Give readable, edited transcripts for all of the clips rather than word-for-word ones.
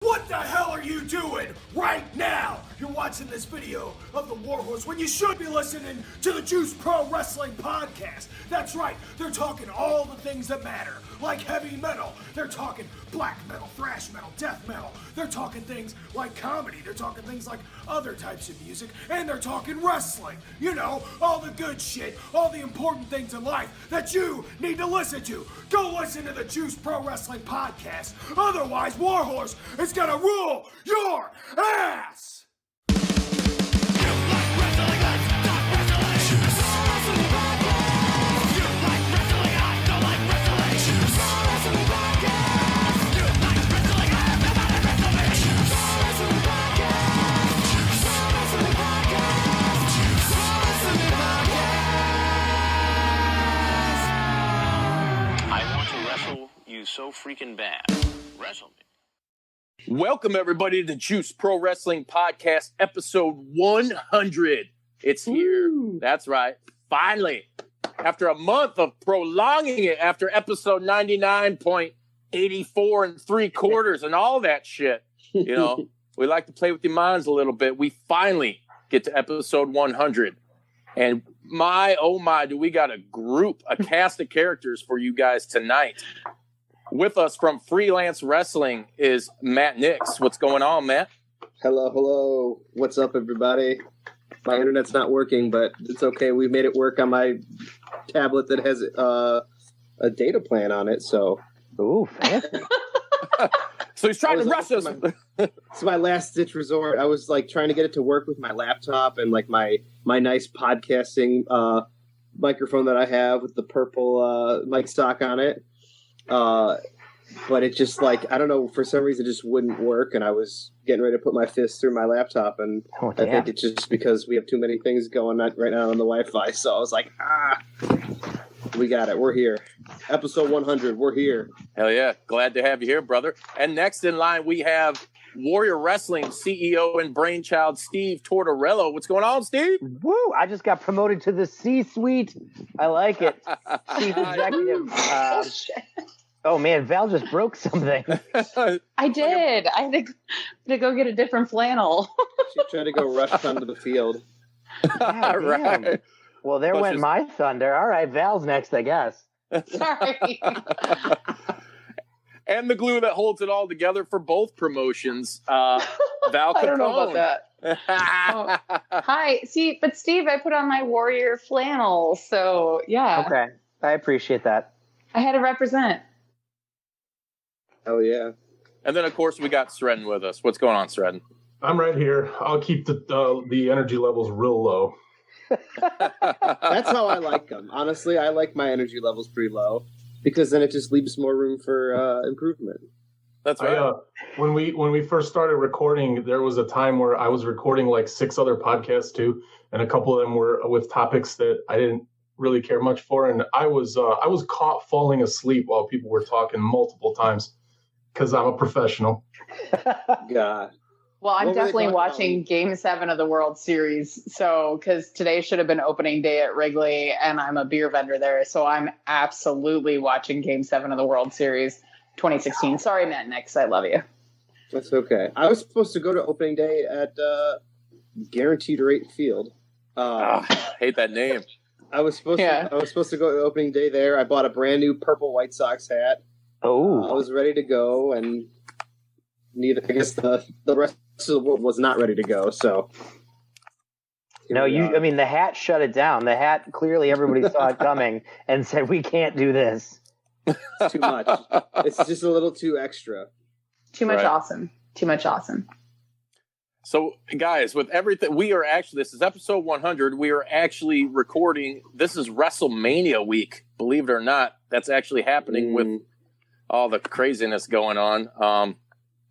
What the hell are you doing right now? You're watching this video of the Warhorse when you should be listening to the Juice Pro Wrestling Podcast. That's right, they're talking all the things that matter, like heavy metal. They're talking black metal, thrash metal, death metal. They're talking things like comedy. They're talking things like other types of music. And they're talking wrestling. You know, all the good shit, all the important things in life that you need to listen to. Go listen to the Juice Pro Wrestling Podcast. Otherwise, Warhorse is gonna rule your ass! So freaking bad. Wrestle me. Welcome everybody to the Juice Pro Wrestling Podcast, episode 100. It's here. Woo. That's right. Finally, after a month of prolonging it, after episode 99.84 3/4 and all that shit, you know, we like to play with your minds a little bit. We finally get to episode 100. And my, oh my, do we got a cast of characters for you guys tonight. With us from Freelance Wrestling is Matt Knicks. What's going on, Matt? Hello. What's up, everybody? My internet's not working, but it's okay. We made it work on my tablet that has a data plan on it, so... Ooh, fancy. So he's trying to rush us. It's my last-ditch resort. I was, trying to get it to work with my laptop and, my nice podcasting microphone that I have with the purple mic stock on it. But it just I don't know, for some reason it just wouldn't work, and I was getting ready to put my fist through my laptop, and I think it's just because we have too many things going on right now on the Wi-Fi, so I was like, we got it, we're here. Episode 100, we're here. Hell yeah, glad to have you here, brother. And next in line we have Warrior Wrestling CEO and brainchild Steve Tortorello. What's going on, Steve? Woo! I just got promoted to the C-suite. I like it. Chief executive. Oh man, Val just broke something. I did. I had to go get a different flannel. She tried to go rush onto the field. Right. Well, there went my thunder. All right, Val's next, I guess. Sorry. And the glue that holds it all together for both promotions, Val Capone. I don't know about that. Hi. See, but Steve, I put on my Warrior flannel, so yeah. Okay, I appreciate that. I had to represent. Oh yeah. And then, of course, we got Sreten with us. What's going on, Sreten? I'm right here. I'll keep the energy levels real low. That's how I like them. Honestly, I like my energy levels pretty low because then it just leaves more room for improvement. That's right. When we first started recording, there was a time where I was recording 6 other podcasts too, and a couple of them were with topics that I didn't really care much for, and I was caught falling asleep while people were talking multiple times because I'm a professional. God. Well, I'm definitely watching Game 7 of the World Series. So, because today should have been opening day at Wrigley, and I'm a beer vendor there. So I'm absolutely watching Game 7 of the World Series 2016. Sorry, Matt Knicks. I love you. That's okay. I was supposed to go to opening day at Guaranteed Rate Field. Hate that name. I was supposed to go to opening day there. I bought a brand new purple White Sox hat. Oh. I was ready to go, and I guess the rest of the world was not ready to go, so. No, the hat shut it down. The hat, clearly everybody saw it coming and said, we can't do this. It's too much. It's just a little too extra. Too much awesome. Too much awesome. So, guys, with everything, this is episode 100. We are actually recording. This is WrestleMania week, believe it or not. That's actually happening with all the craziness going on.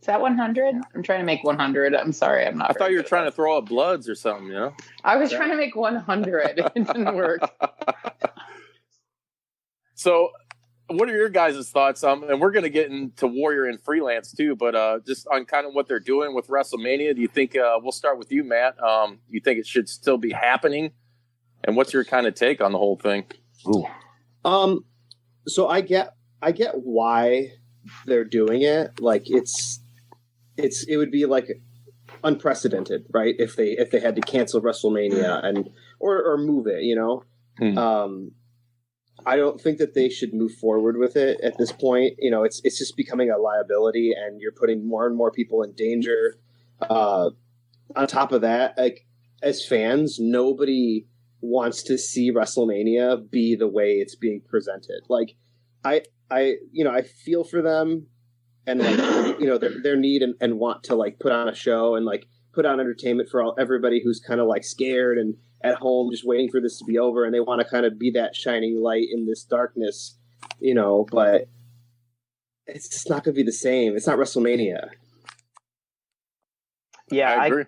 Is that 100? I'm trying to make 100. I'm sorry, I'm not. I thought you were trying to throw up bloods or something, you know? I was trying to make 100. It didn't work. So, what are your guys' thoughts? And we're going to get into Warrior and Freelance too, but just on kind of what they're doing with WrestleMania. Do you think we'll start with you, Matt? You think it should still be happening? And what's your kind of take on the whole thing? Ooh. So I get why they're doing it. Like, it's it would be like unprecedented, right? If they had to cancel WrestleMania and or move it, you know. I don't think that they should move forward with it at this point. You know, it's just becoming a liability, and you're putting more and more people in danger. On top of that, like as fans, nobody wants to see WrestleMania be the way it's being presented. Like, I feel for them, and like, you know, their need and want to like put on a show and like put on entertainment for everybody who's kind of like scared and at home just waiting for this to be over, and they want to kind of be that shining light in this darkness, you know, but it's just not going to be the same. It's not WrestleMania. Yeah, I agree.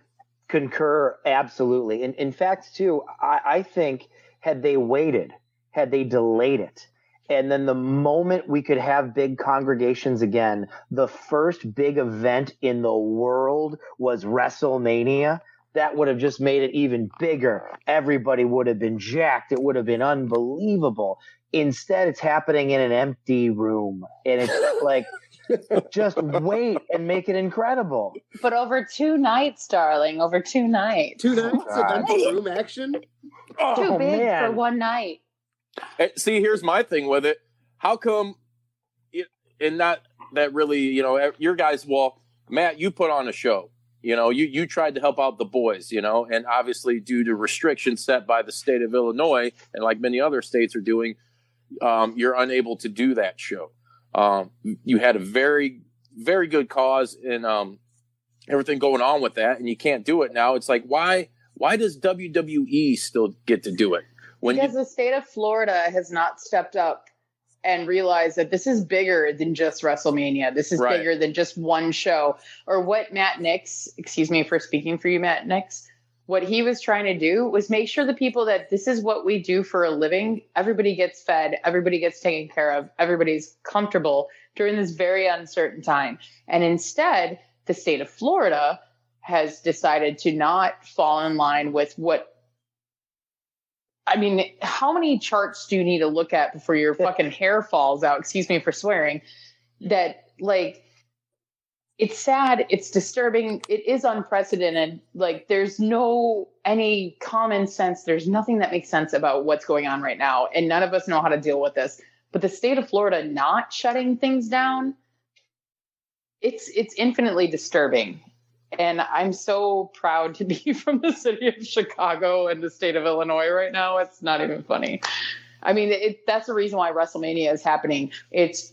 Concur absolutely. In fact, too, I think had they waited, had they delayed it, and then the moment we could have big congregations again, the first big event in the world was WrestleMania, that would have just made it even bigger. Everybody would have been jacked. It would have been unbelievable. Instead, it's happening in an empty room, and it's like, just wait and make it incredible. But over 2 nights, darling, over 2 nights. 2 nights of empty room action? Too big man. for one night. See, here's my thing with it. How come, and not that really, you know, your guys, well, Matt, you put on a show. You know, you tried to help out the boys, you know, and obviously due to restrictions set by the state of Illinois, and like many other states are doing, you're unable to do that show. You had a very, very good cause and everything going on with that, and you can't do it now. It's like, why does WWE still get to do it? Because the state of Florida has not stepped up and realize that this is bigger than just WrestleMania. This is bigger than just one show. Or what Matt Nix, excuse me for speaking for you, Matt Nix, what he was trying to do was make sure the people that this is what we do for a living, everybody gets fed, everybody gets taken care of, everybody's comfortable during this very uncertain time. And instead, the state of Florida has decided to not fall in line with what, I mean, how many charts do you need to look at before your fucking hair falls out? Excuse me for swearing. That, like, it's sad. It's disturbing. It is unprecedented. Like, there's no any common sense. There's nothing that makes sense about what's going on right now. And none of us know how to deal with this. But the state of Florida not shutting things down, it's infinitely disturbing. And I'm so proud to be from the city of Chicago and the state of Illinois right now. It's not even funny. I mean, that's the reason why WrestleMania is happening. It's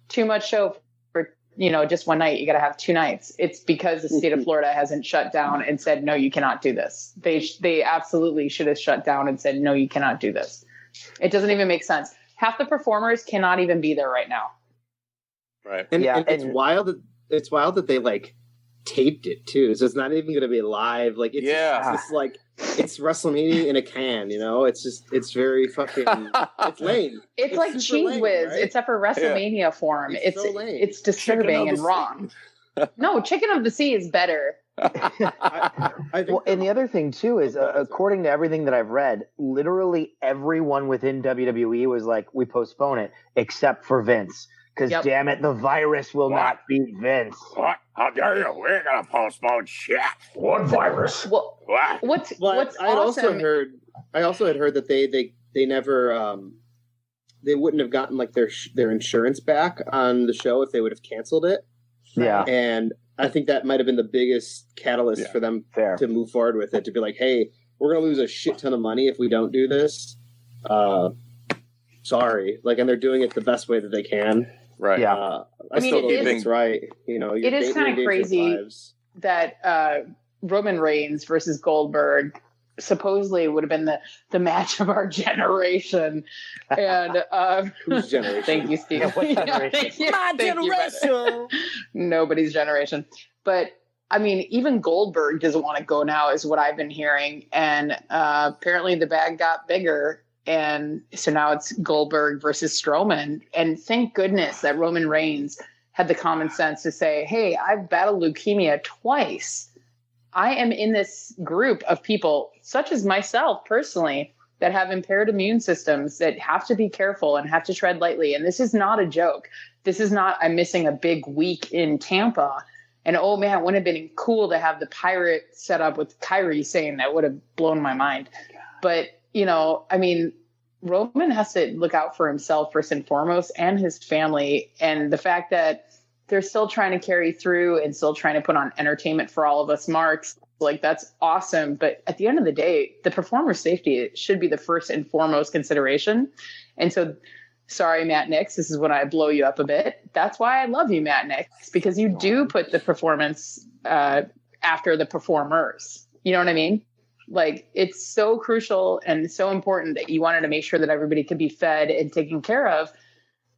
too much show for, you know, just one night. You got to have 2 nights. It's because the state of Florida hasn't shut down and said, no, you cannot do this. They absolutely should have shut down and said, no, you cannot do this. It doesn't even make sense. Half the performers cannot even be there right now. Right. And it's wild that they like taped it too, so it's not even going to be live. Like, it's just like, it's WrestleMania in a can, you know. It's very fucking it's lame. It's like Cheese Whiz, right? Except for WrestleMania form. It's so lame. It's disturbing and wrong. No, Chicken of the Sea is better. I think and the other thing too is, according to everything that I've read, literally everyone within WWE was like, we postpone it except for Vince. Because damn it, the virus will not beat Vince. What? How dare you? We're gonna postpone shit. What virus? Well, what's I also had heard that they never they wouldn't have gotten like their insurance back on the show if they would have canceled it. Yeah, and I think that might have been the biggest catalyst for them to move forward with it. To be like, hey, we're gonna lose a shit ton of money if we don't do this. Sorry, like, and they're doing it the best way that they can. Right. Yeah. I still think it's right. You know, it is kind of crazy that Roman Reigns versus Goldberg supposedly would have been the match of our generation. And whose generation? Thank you, Steve. What generation? My generation. Nobody's generation. But I mean, even Goldberg doesn't want to go now, is what I've been hearing. And apparently the bag got bigger. And so now it's Goldberg versus Strowman. And thank goodness that Roman Reigns had the common sense to say, hey, I've battled leukemia twice. I am in this group of people, such as myself personally, that have impaired immune systems that have to be careful and have to tread lightly. And this is not a joke. This is not, I'm missing a big week in Tampa And oh man, it would have been cool to have the pirate set up with Kyrie saying that would have blown my mind. But, you know, I mean, Roman has to look out for himself first and foremost and his family. And the fact that they're still trying to carry through and still trying to put on entertainment for all of us marks, like that's awesome. But at the end of the day, the performer's safety should be the first and foremost consideration. And so, sorry, Matt Nix, this is when I blow you up a bit. That's why I love you, Matt Nix, because you do put the performance after the performers. You know what I mean? Like, it's so crucial and so important that you wanted to make sure that everybody could be fed and taken care of.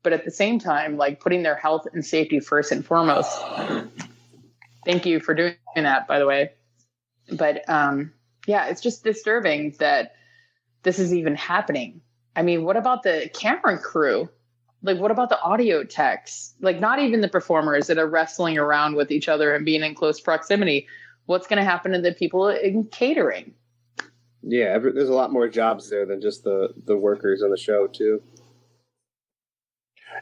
But at the same time, like putting their health and safety first and foremost. Thank you for doing that, by the way. But yeah, it's just disturbing that this is even happening. I mean, what about the camera crew? Like, what about the audio techs? Like, not even the performers that are wrestling around with each other and being in close proximity. What's going to happen to the people in catering? Yeah, there's a lot more jobs there than just the workers on the show, too.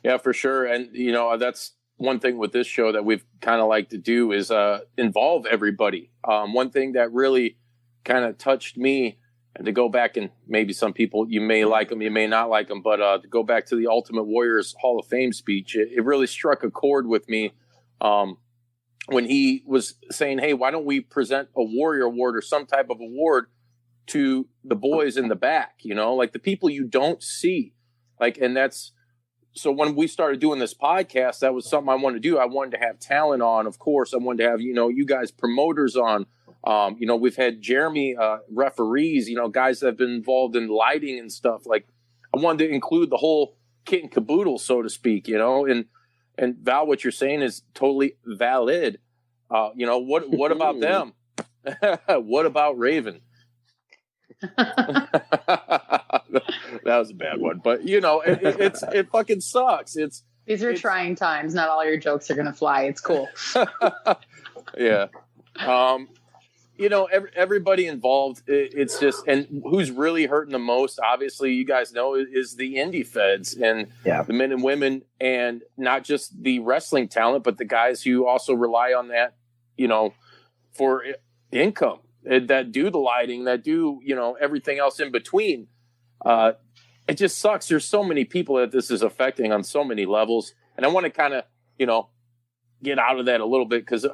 Yeah, for sure. And, you know, that's one thing with this show that we've kind of like to do is involve everybody. One thing that really kind of touched me, and to go back, and maybe some people, you may like them, you may not like them, but to go back to the Ultimate Warrior's Hall of Fame speech, it really struck a chord with me when he was saying, hey, why don't we present a Warrior Award or some type of award to the boys in the back, you know, like the people you don't see. Like, and that's, so when we started doing this podcast, that was something I wanted to do. I wanted to have talent on, of course. I wanted to have, you know, you guys promoters on. You know, we've had Jeremy referees, you know, guys that have been involved in lighting and stuff. Like, I wanted to include the whole kit and caboodle, so to speak, you know. And Val, what you're saying is totally valid. You know, what about them? What about Raven? That was a bad one, but you know, it fucking sucks. These are trying times. Not all your jokes are going to fly. It's cool. Yeah. You know, everybody involved, it's just, and who's really hurting the most, obviously, you guys know, is the indie feds and the men and women, and not just the wrestling talent, but the guys who also rely on that, you know, for income, that do the lighting, that do, you know, everything else in between. It just sucks. There's so many people that this is affecting on so many levels. And I want to kind of, you know, get out of that a little bit, because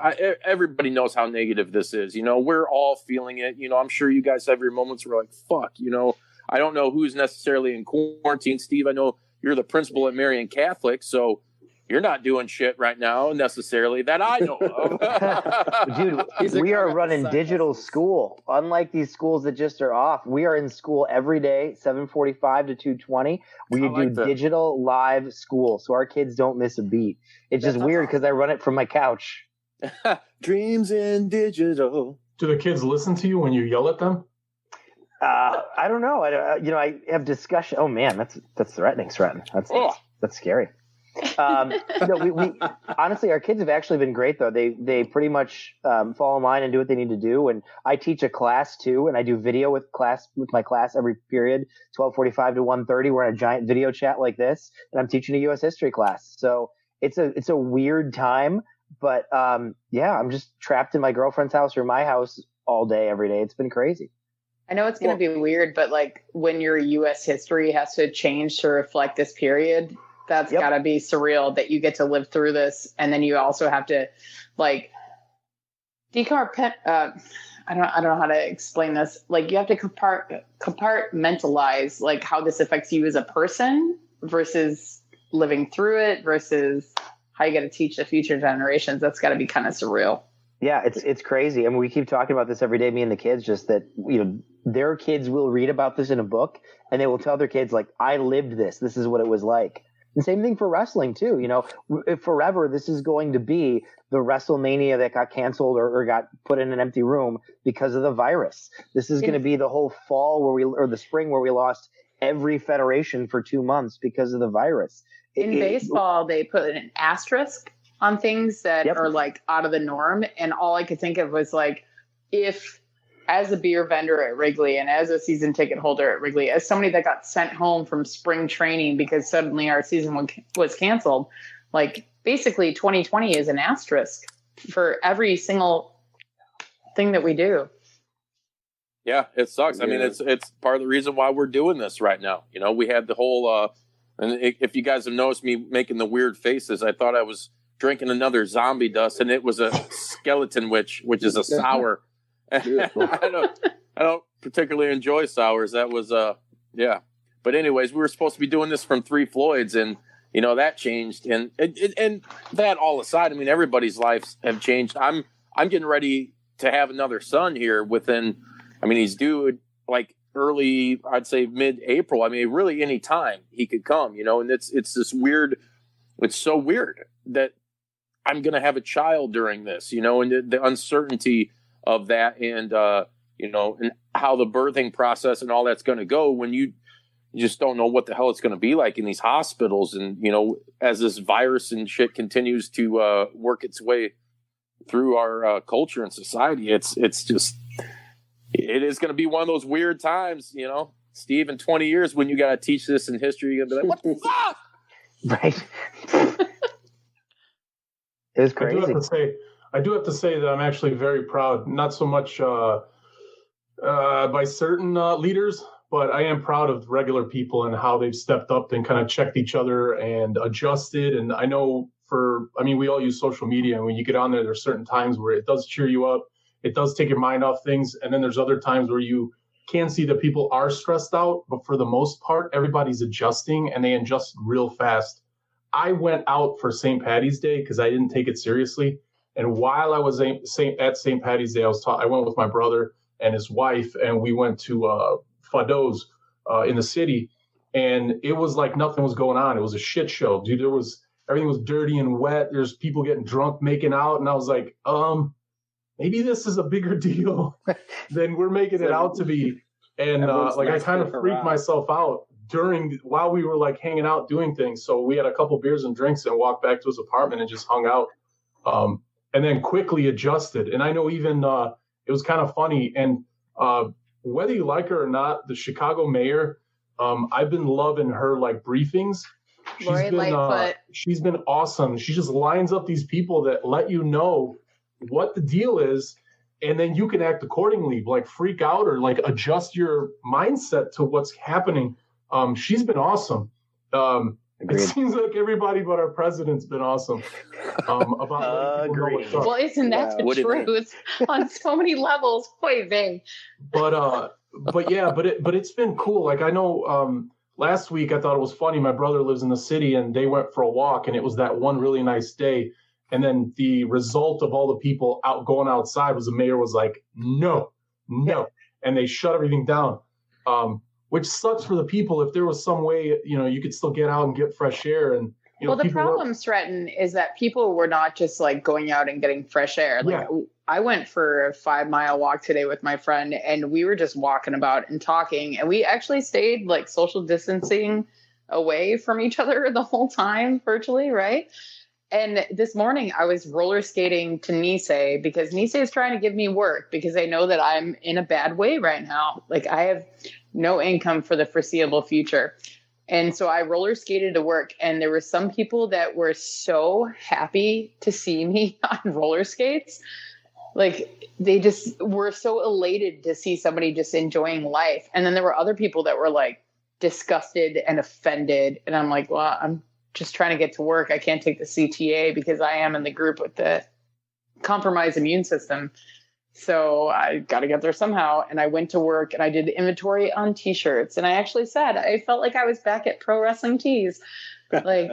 everybody knows how negative this is. You know, we're all feeling it. You know, I'm sure you guys have your moments where like, fuck, you know, I don't know who's necessarily in quarantine. Steve, I know you're the principal at Marian Catholic, so you're not doing shit right now necessarily that I know of. Dude, we are running digital school. Unlike these schools that just are off, we are in school every day, 7:45 to 2:20. We do digital live school, so our kids don't miss a beat. It's just weird because I run it from my couch. Dreams in digital. Do the kids listen to you when you yell at them? I don't know. I have discussion. Oh man, that's threatening. That's scary. We honestly, our kids have actually been great though. They pretty much fall in line and do what they need to do. And I teach a class too, and I do video with my class every period, 12:45 to 1:30. We're in a giant video chat like this, and I'm teaching a U.S. history class. So it's a weird time, but yeah, I'm just trapped in my girlfriend's house or my house all day, every day. It's been crazy. I know it's going to be weird, but like when your U.S. history has to change to reflect this period, that's got to be surreal that you get to live through this. And then you also have to like I don't know how to explain this. Like you have to compartmentalize like how this affects you as a person versus living through it versus how you got to teach the future generations. That's got to be kind of surreal. Yeah, it's crazy. I mean, we keep talking about this every day, me and the kids, just that, you know, their kids will read about this in a book and they will tell their kids like, I lived this. This is what it was like. And same thing for wrestling too. You know, forever, this is going to be the WrestleMania that got canceled or got put in an empty room because of the virus. This is going to be the whole fall or the spring where we lost every federation for 2 months because of the virus. In baseball, they put an asterisk on things that are like out of the norm. And all I could think of was like, if as a beer vendor at Wrigley and as a season ticket holder at Wrigley, as somebody that got sent home from spring training because suddenly our season was canceled, like basically 2020 is an asterisk for every single thing that we do. Yeah, it sucks. I mean, it's part of the reason why we're doing this right now. You know, we had the whole, and if you guys have noticed me making the weird faces, I thought I was drinking another zombie dust, and it was a skeleton witch, which is a sour. I don't particularly enjoy sours. That was, yeah. But anyways, we were supposed to be doing this from Three Floyds, and, you know, that changed. And that all aside, I mean, everybody's lives have changed. I'm getting ready to have another son here within, I mean, he's due like early, I'd say mid-April. I mean, really any time he could come, you know, and it's this weird, it's so weird that I'm going to have a child during this, you know, and the uncertainty of that and, you know, and how the birthing process and all that's going to go when you just don't know what the hell it's going to be like in these hospitals. And, you know, as this virus and shit continues to work its way through our culture and society, it's just, it is going to be one of those weird times, you know, Steve, in 20 years when you got to teach this in history, you're going to be like, what the fuck? Right. It was crazy. I do have to say that I'm actually very proud, not so much by certain leaders, but I am proud of regular people and how they've stepped up and kind of checked each other and adjusted. And I know we all use social media, and when you get on there's certain times where it does cheer you up. It does take your mind off things. And then there's other times where you can see that people are stressed out, but for the most part, everybody's adjusting and they adjust real fast. I went out for St. Patty's Day because I didn't take it seriously. And while I was at St. Patty's Day, I went with my brother and his wife, and we went to Fado's in the city. And it was like nothing was going on. It was a shit show, dude. Everything was dirty and wet. There's people getting drunk, making out. And I was like, maybe this is a bigger deal than we're making it out to be. And I kind of freaked myself out while we were like hanging out doing things. So we had a couple beers and drinks and walked back to his apartment and just hung out. And then quickly adjusted. And I know even it was kind of funny. And whether you like her or not, the Chicago mayor, I've been loving her like briefings. She's been awesome. She just lines up these people that let you know what the deal is, and then you can act accordingly, like freak out or like adjust your mindset to what's happening. She's been awesome. It seems like everybody but our president's been awesome. Well, isn't that the truth on so many levels? Point thing. But it's been cool. Like I know last week I thought it was funny. My brother lives in the city and they went for a walk, and it was that one really nice day. And then the result of all the people going outside was the mayor was like, no. And they shut everything down, which sucks for the people. If there was some way, you know, you could still get out and get fresh air. And, you know, the problem, Sreten, is that people were not just like going out and getting fresh air. Like I went for a 5-mile walk today with my friend, and we were just walking about and talking. And we actually stayed like social distancing away from each other the whole time virtually, right? And this morning I was roller skating to Nice because Nice is trying to give me work because they know that I'm in a bad way right now. Like I have no income for the foreseeable future. And so I roller skated to work, and there were some people that were so happy to see me on roller skates. Like they just were so elated to see somebody just enjoying life. And then there were other people that were like disgusted and offended. And I'm like, well, I'm just trying to get to work. I can't take the CTA because I am in the group with the compromised immune system. So I got to get there somehow. And I went to work and I did inventory on t-shirts. And I actually said, I felt like I was back at Pro Wrestling Tees. Like,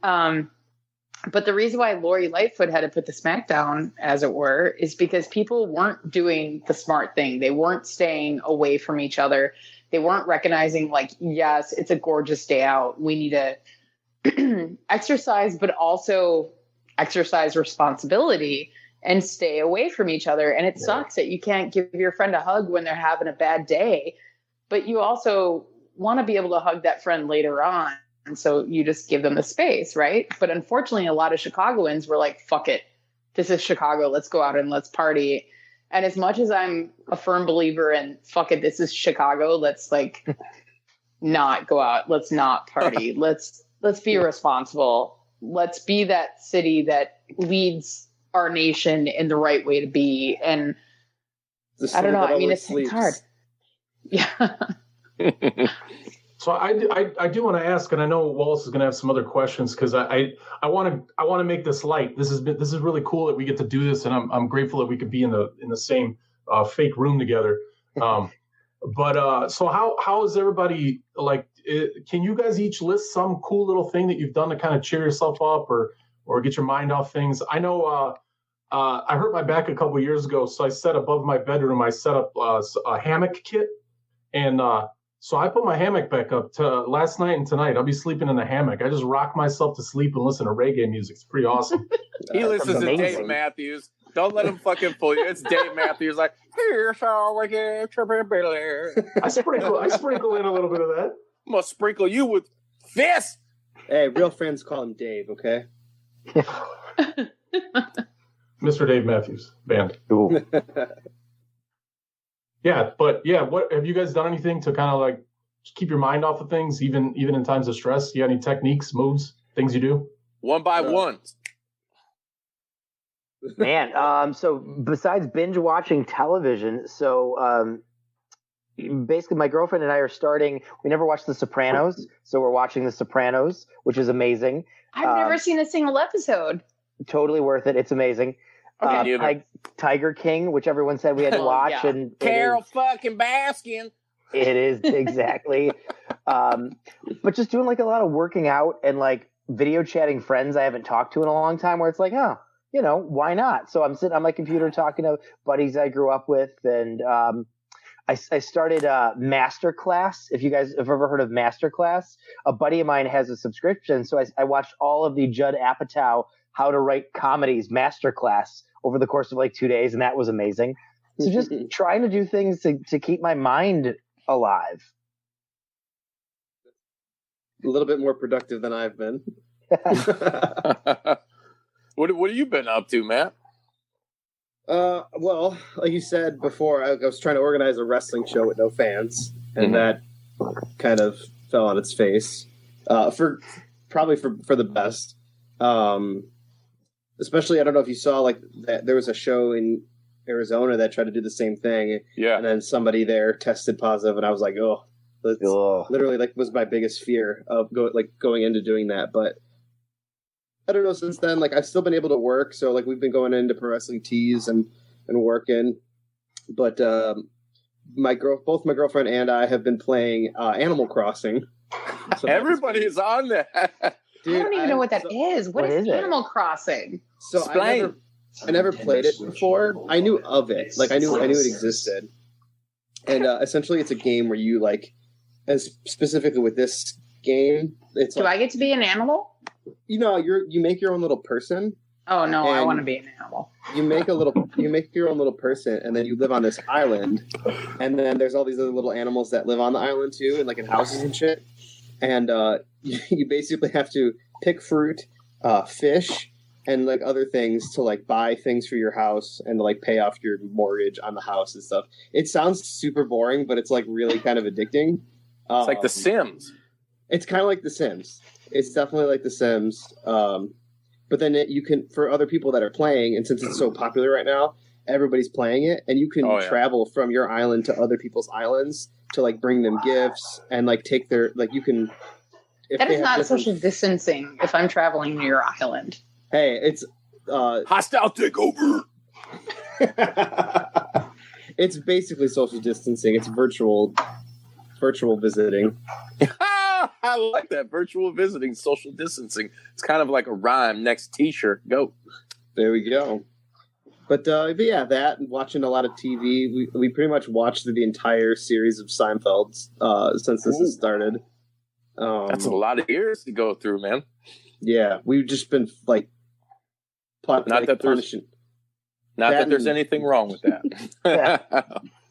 but the reason why Lori Lightfoot had to put the smack down, as it were, is because people weren't doing the smart thing. They weren't staying away from each other. They weren't recognizing, like, yes, it's a gorgeous day out. We need to exercise, but also exercise responsibility and stay away from each other. And it sucks that you can't give your friend a hug when they're having a bad day, but you also want to be able to hug that friend later on. And so you just give them the space, right? But unfortunately, a lot of Chicagoans were like, fuck it. This is Chicago. Let's go out and let's party. And as much as I'm a firm believer in fuck it, this is Chicago, let's like not go out. Let's not party. Let's be responsible. let's be that city that leads our nation in the right way to be. And I don't know. I mean, it's hard. Yeah. So I do want to ask, and I know Wallace is going to have some other questions because I want to make this light. This is really cool that we get to do this, and I'm grateful that we could be in the same fake room together. But so how is everybody like? Can you guys each list some cool little thing that you've done to kind of cheer yourself up or get your mind off things? I know I hurt my back a couple years ago, so I set above my bedroom. I set up a hammock kit, and so I put my hammock back up to last night and tonight. I'll be sleeping in the hammock. I just rock myself to sleep and listen to reggae music. It's pretty awesome. He listens to Dave Matthews. Don't let him fucking fool you. It's Dave Matthews. Like, here's how we get your I sprinkle in a little bit of that. I'm gonna sprinkle you with this. Hey, real friends call him Dave, okay? Mr. Dave Matthews Band. Yeah, but yeah, what have you guys done anything to kind of like keep your mind off of things, even in times of stress? You got any techniques, moves, things you do? One by one. Man, so besides binge watching television, so basically my girlfriend and I are starting. We never watched The Sopranos, so we're watching The Sopranos, which is amazing. I've never seen a single episode. Totally worth it. It's amazing. Tiger King, which everyone said we had to watch, Yeah. and Carol fucking Baskin. It is exactly. But just doing like a lot of working out and like video chatting friends I haven't talked to in a long time, where it's like, oh, you know, why not? So I'm sitting on my computer talking to buddies I grew up with, and I started Masterclass. If you guys have ever heard of Masterclass, a buddy of mine has a subscription, so I watched all of the Judd Apatow How to Write Comedies Masterclass over the course of like 2 days, and that was amazing. So just trying to do things to keep my mind alive. A little bit more productive than I've been. What have you been up to, Matt? Well, like you said before, I was trying to organize a wrestling show with no fans, and that kind of fell on its face. For the best. Especially, I don't know if you saw, like, that there was a show in Arizona that tried to do the same thing. Yeah. And then somebody there tested positive, and I was like, oh, that's literally, like, was my biggest fear of going into doing that. But I don't know, since then, like, I've still been able to work. So, like, we've been going into Pro Wrestling Tees and working. But both my girlfriend and I have been playing Animal Crossing. So everybody's on that. Dude, I don't even know what that is. What is Animal Crossing? So I never played it before. I knew of it. Like I knew it existed. And essentially, it's a game where you like, as specifically with this game, it's. Do I get to be an animal? You know, you make your own little person. Oh no, I want to be an animal. You make your own little person, and then you live on this island. And then there's all these other little animals that live on the island too, and like in houses and shit. And you basically have to pick fruit, fish, and like other things to like buy things for your house and to like pay off your mortgage on the house and stuff. It sounds super boring, but it's like really kind of addicting. It's like The Sims. It's kind of like The Sims. It's definitely like The Sims. But then you can, for other people that are playing, and since it's so popular right now, everybody's playing it, and you can travel from your island to other people's islands to like bring them gifts and like take their like you can. That is not social distancing if I'm traveling to your island. Hey, it's hostile takeover. It's basically social distancing. It's virtual visiting. I like that. Virtual visiting, social distancing. It's kind of like a rhyme. Next T-shirt. Go. There we go. But yeah, that and watching a lot of TV. We pretty much watched the entire series of Seinfeld since this has started. That's a lot of years to go through, man. Yeah, we've just been like, that there's anything wrong with that.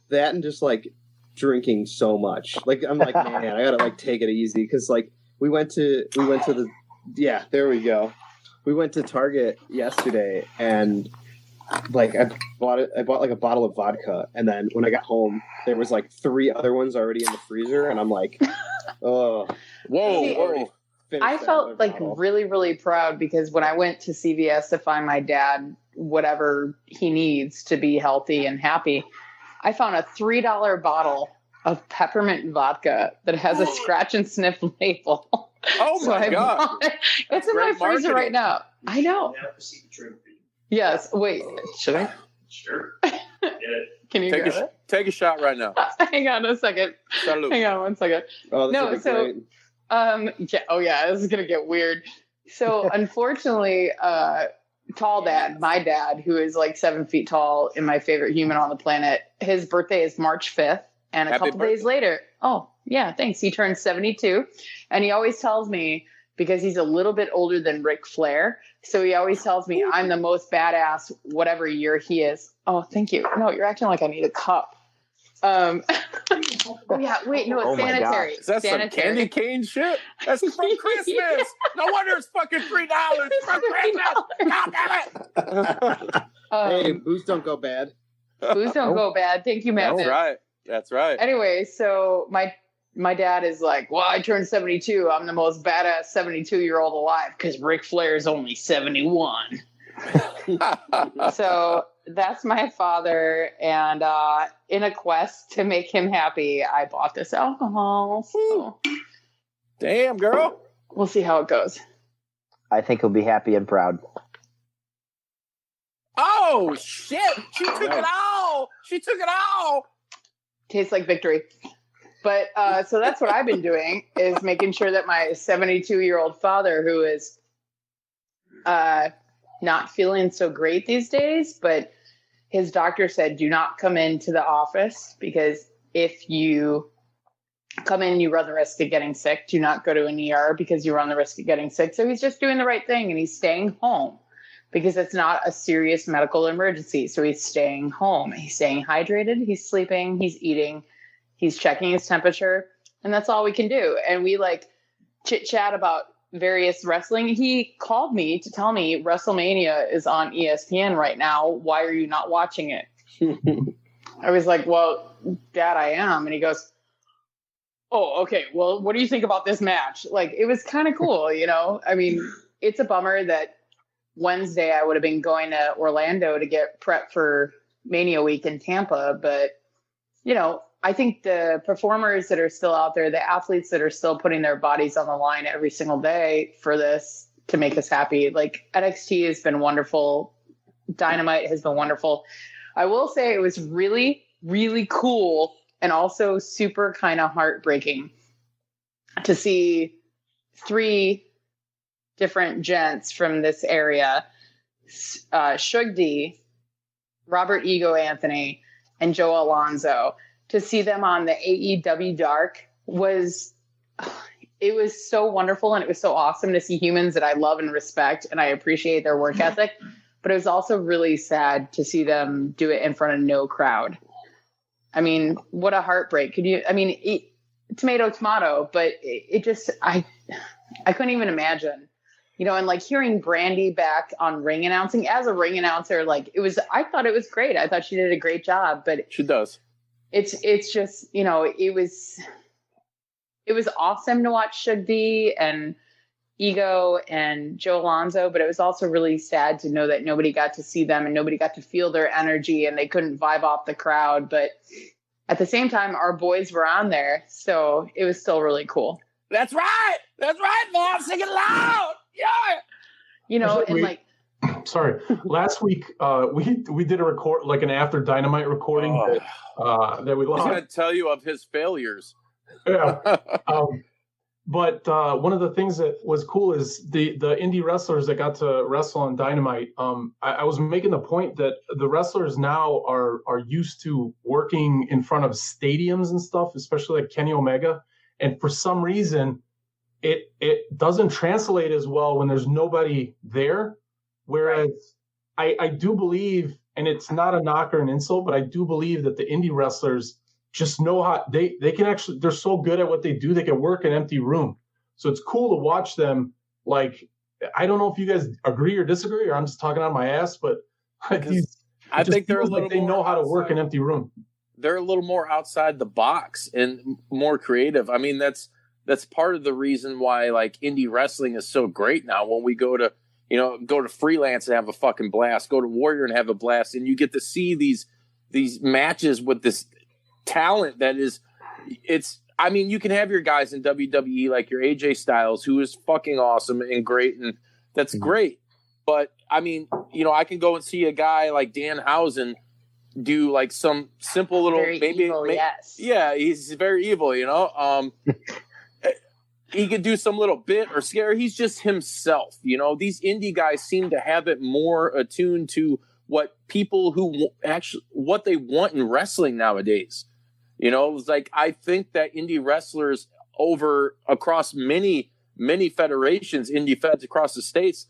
That and just like drinking so much. Like I'm like, man, I gotta like take it easy because like we went to there we go. We went to Target yesterday and like I bought like a bottle of vodka, and then when I got home there was like 3 other ones already in the freezer, and I'm like, oh, whoa. I felt like really, really proud because when I went to CVS to find my dad whatever he needs to be healthy and happy, I found a $3 bottle of peppermint vodka that has a scratch and sniff label. Oh my God. It's in my freezer right now. I know. Yes. Wait, should I? Sure. Can you grab it? Take a shot right now. Hang on a second. Salud. Hang on 1 second. Oh, No, so this is gonna get weird. So unfortunately, tall dad, my dad, who is like 7 feet tall and my favorite human on the planet, his birthday is March 5th. And a couple days later, oh yeah, thanks. He turned 72. And he always tells me, because he's a little bit older than Ric Flair, so he always tells me I'm the most badass whatever year he is. Oh, thank you. No, you're acting like I need a cup. Oh yeah, wait, no, it's sanitary. Is that sanitary. some candy cane shit? That's from Christmas. No wonder it's fucking $3 from Christmas. God damn it. Hey, booze don't go bad. Booze don't go bad. Thank you, Matt. That's right. That's right. Anyway, so my dad is like, well, I turned 72. I'm the most badass 72-year-old alive because Ric Flair is only 71. So that's my father. And in a quest to make him happy, I bought this alcohol. So damn, girl. We'll see how it goes. I think he'll be happy and proud. Oh, shit. She took it all. She took it all. Tastes like victory. But so that's what I've been doing, is making sure that my 72-year-old father, who is not feeling so great these days, but his doctor said, do not come into the office because if you come in, you run the risk of getting sick. Do not go to an ER because you run the risk of getting sick. So he's just doing the right thing and he's staying home because it's not a serious medical emergency. So he's staying home. He's staying hydrated. He's sleeping. He's eating. He's checking his temperature, and that's all we can do. And we like chit chat about various wrestling. He called me to tell me WrestleMania is on ESPN right now. Why are you not watching it? I was like, well, Dad, I am. And he goes, oh, okay. Well, what do you think about this match? Like, it was kind of cool, you know? I mean, it's a bummer that Wednesday I would have been going to Orlando to get prep for Mania week in Tampa. But, you know, I think the performers that are still out there, the athletes that are still putting their bodies on the line every single day for this to make us happy, like NXT has been wonderful. Dynamite has been wonderful. I will say it was really, really cool and also super kind of heartbreaking to see 3 different gents from this area, Shug D, Robert Ego Anthony, and Joe Alonzo. To see them on the AEW Dark was so wonderful, and it was so awesome to see humans that I love and respect, and I appreciate their work ethic. But it was also really sad to see them do it in front of no crowd. I mean, what a heartbreak! Tomato, tomato, but it just I couldn't even imagine, you know. And like hearing Brandy back on ring announcing as a ring announcer, like I thought it was great. I thought she did a great job, but she does. It's just, you know, it was awesome to watch Shug D and Ego and Joe Alonzo, but it was also really sad to know that nobody got to see them and nobody got to feel their energy and they couldn't vibe off the crowd. But at the same time, our boys were on there, so it was still really cool. That's right, man. Sing it loud, yeah. You know, and like. Sorry, last week we did a record, like an after Dynamite recording that we lost. I'm going to tell you of his failures. Yeah. But one of the things that was cool is the indie wrestlers that got to wrestle on Dynamite. I was making the point that the wrestlers now are used to working in front of stadiums and stuff, especially like Kenny Omega. And for some reason, it doesn't translate as well when there's nobody there. Whereas I do believe, and it's not a knock or an insult, but I do believe that the indie wrestlers just know how they can actually, they're so good at what they do, they can work an empty room. So it's cool to watch them. Like, I don't know if you guys agree or disagree, or I'm just talking out my ass, but I think they're a little they know how to work an empty room. They're a little more outside the box and more creative. I mean, that's that's part of the reason why like indie wrestling is so great now. When we go to Freelance and have a fucking blast, go to Warrior and have a blast, and you get to see these matches with this talent that is, I mean, you can have your guys in WWE like your AJ Styles, who is fucking awesome and great, and that's great. But I mean, I can go and see a guy like Danhausen do like some simple little yes. Yeah, he's very evil, he could do some little bit or scare. He's just himself, These indie guys seem to have it more attuned to what people what they want in wrestling nowadays. It's like I think that indie wrestlers across many federations, indie feds across the states,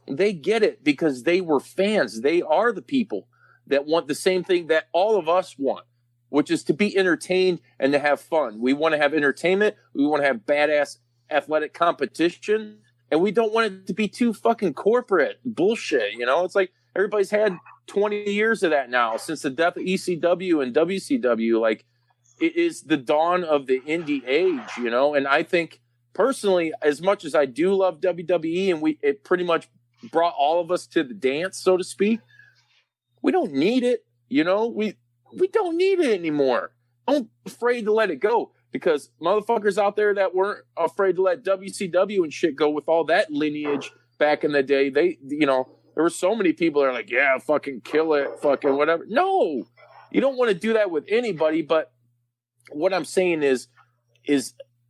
they get it because they were fans. They are the people that want the same thing that all of us want, which is to be entertained and to have fun. We want to have entertainment. We want to have badass athletic competition. And we don't want it to be too fucking corporate bullshit. It's like everybody's had 20 years of that now since the death of ECW and WCW. Like, it is the dawn of the indie age, And I think personally, as much as I do love WWE and it pretty much brought all of us to the dance, so to speak, we don't need it, we don't need it anymore. Don't be afraid to let it go, because motherfuckers out there that weren't afraid to let WCW and shit go with all that lineage back in the day, there were so many people that are like, yeah, fucking kill it, fucking whatever. No, you don't want to do that with anybody. But what I'm saying is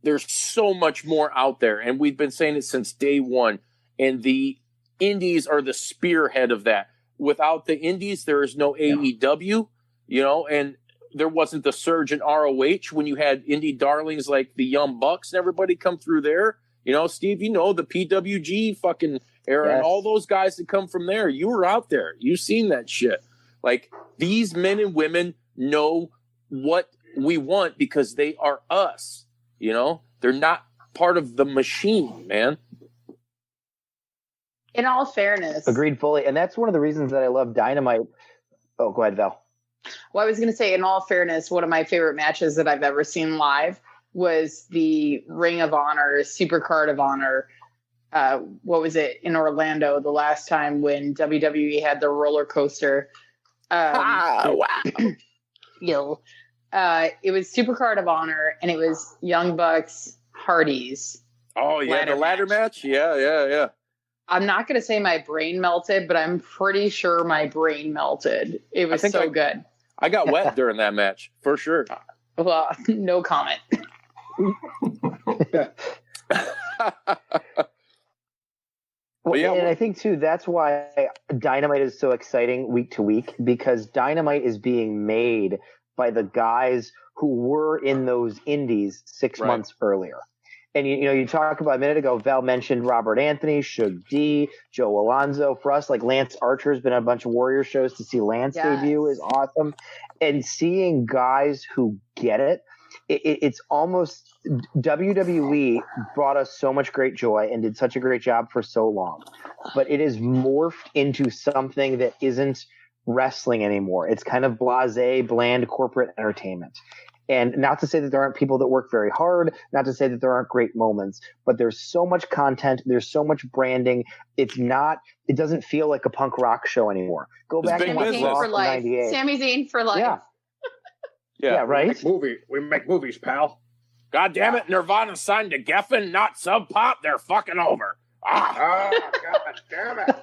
there's so much more out there, and we've been saying it since day one, and the indies are the spearhead of that. Without the indies, there is no AEW, and there wasn't the surge in ROH when you had indie darlings like the Young Bucks and everybody come through there. Steve, the PWG fucking era and all those guys that come from there. You were out there. You've seen that shit. Like, these men and women know what we want because they are us. They're not part of the machine, man. In all fairness. Agreed fully. And that's one of the reasons that I love Dynamite. Oh, go ahead, Val. Well, I was going to say, in all fairness, one of my favorite matches that I've ever seen live was the Ring of Honor, Supercard of Honor. What was it, in Orlando, the last time when WWE had the roller coaster? Wow. It was Supercard of Honor, and it was Young Bucks, Hardys. Oh, yeah, the ladder match? Yeah. I'm not going to say my brain melted, but I'm pretty sure my brain melted. It was so good. I got wet during that match, for sure. Well, no comment. And I think, too, that's why Dynamite is so exciting week to week, because Dynamite is being made by the guys who were in those indies 6 months earlier. And, you talk about a minute ago, Val mentioned Robert Anthony, Suge D, Joe Alonzo. For us, like Lance Archer has been on a bunch of Warrior shows. To see Lance debut is awesome. And seeing guys who get it, it's almost WWE brought us so much great joy and did such a great job for so long. But it is morphed into something that isn't wrestling anymore. It's kind of blasé, bland corporate entertainment. And not to say that there aren't people that work very hard, not to say that there aren't great moments, but there's so much content, there's so much branding. It doesn't feel like a punk rock show anymore. Go back and watch Raw from '98. Sami Zayn for life. Yeah, right? We make movies, pal. God damn it, Nirvana signed to Geffen, not Sub Pop. They're fucking over. God damn it.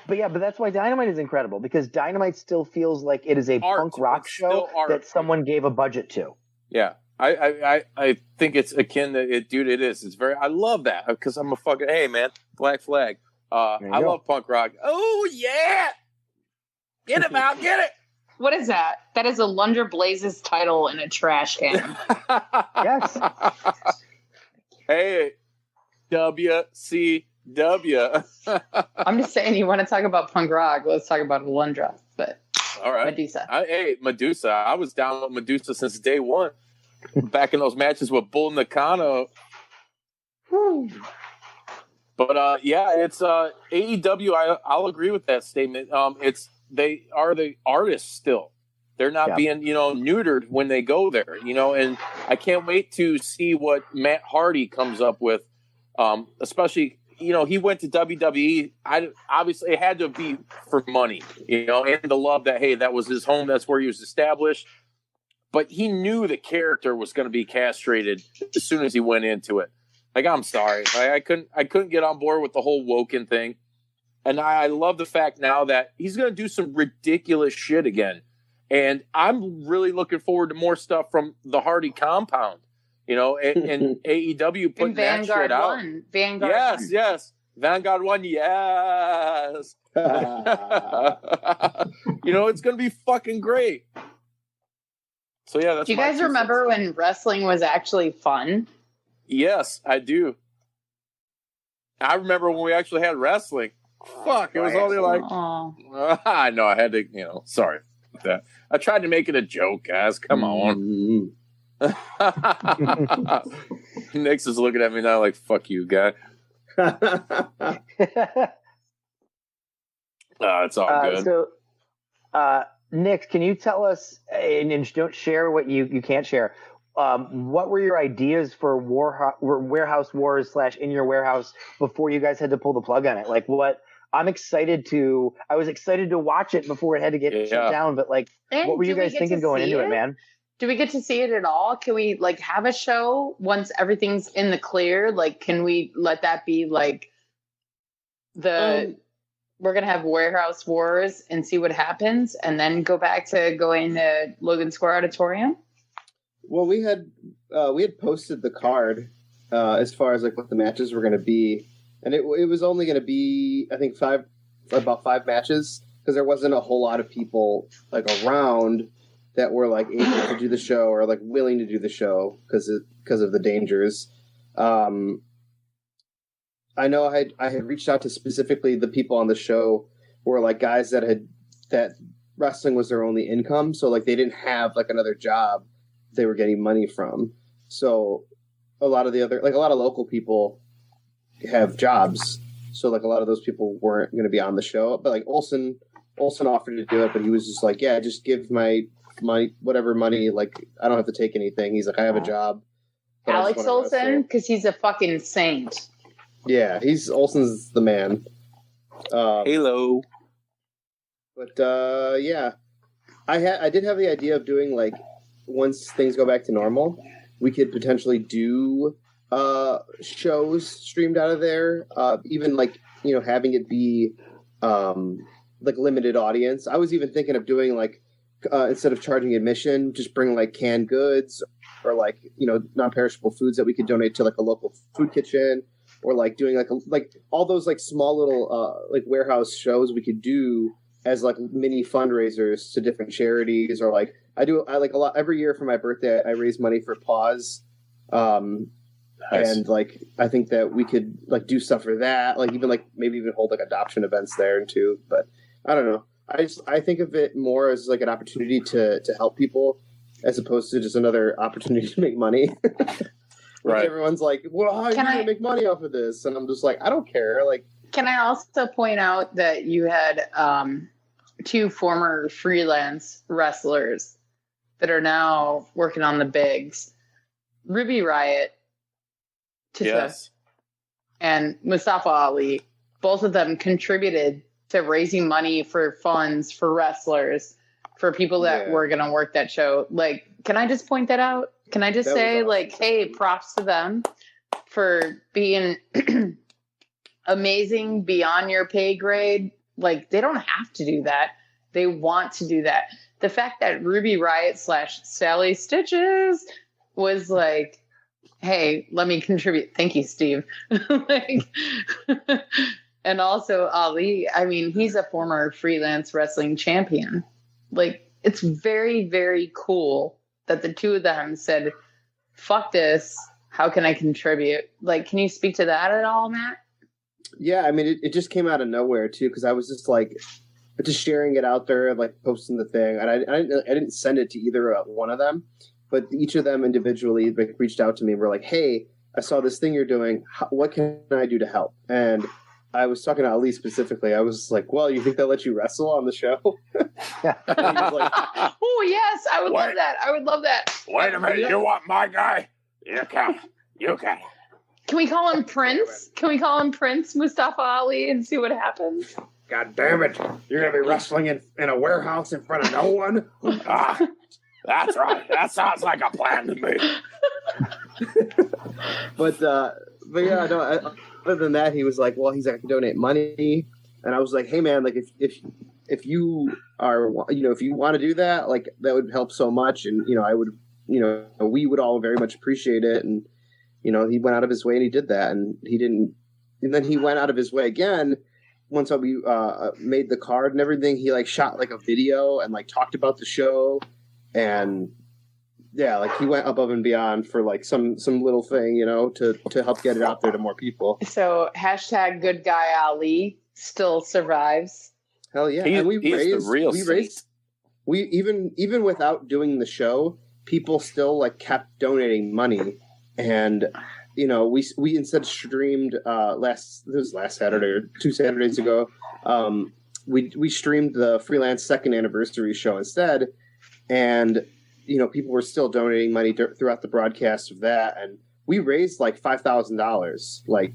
But that's why Dynamite is incredible, because Dynamite still feels like it is a punk rock show that someone gave a budget to. Yeah. I think it's akin to it, dude. It is. It's very, I love that because I'm a fucking, hey man, Black Flag. I love punk rock. Oh yeah. Get it, Mal, get it. What is that? That is a Lunder Blazes title in a trash can. Yes. Hey, WCW. I'm just saying, you want to talk about punk rock, let's talk about Alundra. But all right, Medusa. Medusa. I was down with Medusa since day one. Back in those matches with Bull Nakano. But it's AEW. I'll agree with that statement. They are the artists still. They're not being, neutered when they go there, and I can't wait to see what Matt Hardy comes up with, especially, he went to WWE. Obviously, it had to be for money, and the love that, hey, that was his home. That's where he was established. But he knew the character was going to be castrated as soon as he went into it. Like, I'm sorry. I couldn't get on board with the whole Woken thing. And I love the fact now that he's going to do some ridiculous shit again. And I'm really looking forward to more stuff from the Hardy compound, and AEW putting that shit out. Vanguard yes, 1. Yes. Vanguard 1, yes. It's going to be fucking great. So, yeah, that's Do you guys remember when wrestling was actually fun? Yes, I do. I remember when we actually had wrestling. Fuck, it was only like... I know, I had to, sorry about that. I tried to make it a joke, guys. Come on. Knicks is looking at me now like, fuck you, guy. It's all good. So, Nick, can you tell us, and don't share what you can't share, what were your ideas for Warehouse Wars / In Your Warehouse before you guys had to pull the plug on it? Like, what... I was excited to watch it before it had to get shut down, but what were you guys thinking going into it, man? Do we get to see it at all? Can we have a show once everything's in the clear? Can we let that be we're going to have Warehouse Wars and see what happens and then go back to going to Logan Square Auditorium? Well, we had posted the card as far as what the matches were going to be. And it was only going to be, I think, about five matches because there wasn't a whole lot of people around that were able to do the show or willing to do the show because of the dangers. I know I had reached out to specifically the people on the show who were guys that wrestling was their only income, so they didn't have another job they were getting money from. So a lot of the other a lot of local people have jobs, so a lot of those people weren't going to be on the show. But Olsen offered to do it, but he was just just give my whatever money. I don't have to take anything. He's I have a job. Alex Olsen, because he's a fucking saint. Yeah, Olsen's the man. Halo. But yeah, I did have the idea of doing once things go back to normal, we could potentially do shows streamed out of there, even having it be limited audience. I was even thinking of doing instead of charging admission, just bring canned goods or non-perishable foods that we could donate to a local food kitchen, or doing all those small little warehouse shows we could do as mini fundraisers to different charities, or I a lot every year for my birthday. I raise money for Paws. Nice. And I think that we could do stuff for that, even maybe even hold adoption events there too. But I don't know. I think of it more as an opportunity to help people as opposed to just another opportunity to make money. Right. Everyone's well, how are you going to make money off of this? And I'm just I don't care. Can I also point out that you had two former freelance wrestlers that are now working on the bigs, Ruby Riott, yes, and Mustafa Ali. Both of them contributed to raising money for funds for wrestlers, for people that were going to work that show. Can I just point that out? Can I just say, awesome. Hey, props to them for being amazing, beyond your pay grade. They don't have to do that. They want to do that. The fact that Ruby Riott / Sally Stitches was hey, let me contribute. Thank you, Steve. And also Ali, he's a former freelance wrestling champion. It's very, very cool that the two of them said, fuck this. How can I contribute? Can you speak to that at all, Matt? Yeah, it just came out of nowhere too, because I was just just sharing it out there, posting the thing, and I didn't send it to either one of them, but each of them individually reached out to me and were hey, I saw this thing you're doing. What can I do to help? And I was talking to Ali specifically. I was like, well, you think they'll let you wrestle on the show? And he was like, Oh yes, I would love that. I would love that. Wait a minute, you want my guy? You can. Can we call him Prince? Can we call him Prince Mustafa Ali and see what happens? God damn it. You're going to be wrestling in a warehouse in front of no one? That's right. That sounds like a plan to me. But yeah, no, other than that, he was like, well, he's like, I can donate money. And I was like, hey, man, like, if you are, if you want to do that, like, that would help so much. And, I would, we would all very much appreciate it. And, he went out of his way and he did that. And then he went out of his way again. Once we made the card and everything, he like shot like a video and like talked about the show. And yeah, like he went above and beyond for like some little thing, to help get it out there to more people. So # good guy Ali still survives. Hell yeah. And we even without doing the show, people still like kept donating money. And we instead streamed last Saturday or 2 Saturdays ago. We streamed the Freelance second anniversary show instead, and people were still donating money throughout the broadcast of that, and we raised like $5,000 like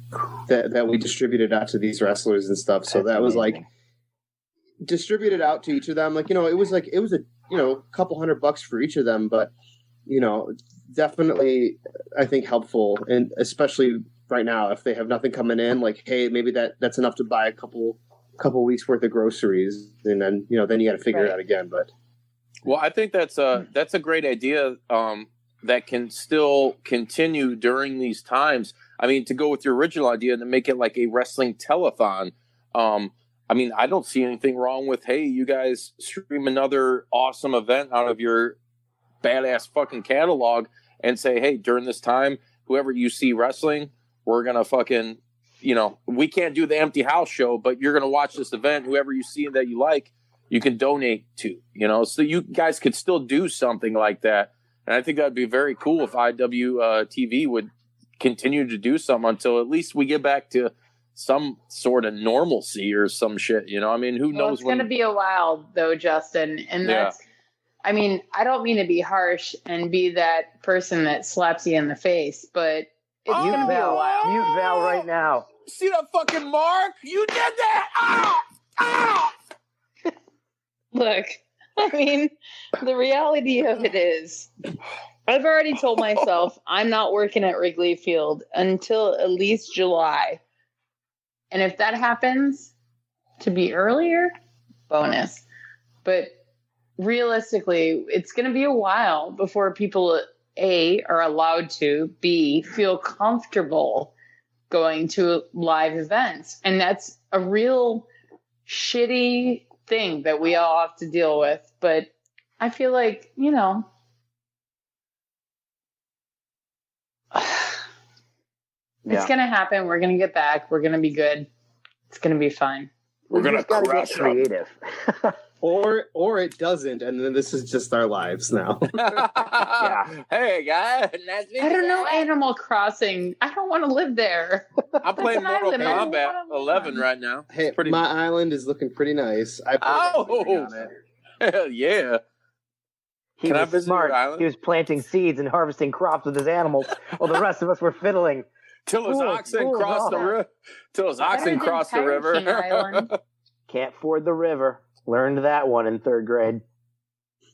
that we distributed out to these wrestlers and stuff. So that was like distributed out to each of them. Like it was a couple $100 for each of them, but definitely, I think helpful, and especially right now if they have nothing coming in, like, hey, maybe that's enough to buy a couple weeks worth of groceries, and then then you got to figure it out again. But I think that's a great idea that can still continue during these times. I mean, to go with your original idea and to make it like a wrestling telethon. I mean, I don't see anything wrong with, hey, you guys stream another awesome event out of your badass fucking catalog and say, hey, during this time, whoever you see wrestling, we're gonna fucking, we can't do the empty house show, but you're gonna watch this event. Whoever you see that you like, you can donate to, so you guys could still do something like that. And I think that'd be very cool if IWTV would continue to do something until at least we get back to some sort of normalcy or some shit. I mean, who knows? It's gonna be a while though, Justin, and that's. Yeah. I mean, I don't mean to be harsh and be that person that slaps you in the face, but it's going to be a while. Mute Val right now. See that fucking mark? You did that! Ow! Look, I mean, the reality of it is, I've already told myself I'm not working at Wrigley Field until at least July. And if that happens to be earlier, bonus. But realistically, it's going to be a while before people, A, are allowed to, B, feel comfortable going to live events. And that's a real shitty thing that we all have to deal with. But I feel like, it's going to happen. We're going to get back. We're going to be good. It's going to be fine. We're going to get creative. Or it doesn't, and then this is just our lives now. Yeah. Hey, guys. I don't know Animal Crossing. I don't want to live there. I'm playing Mortal Kombat 11 right now. Hey, my island is looking pretty nice. I on it. Hell yeah. He was smart. He was planting seeds and harvesting crops with his animals, while the rest of us were fiddling. Till his oxen crossed the river. Can't ford the river. Learned that one in 3rd grade.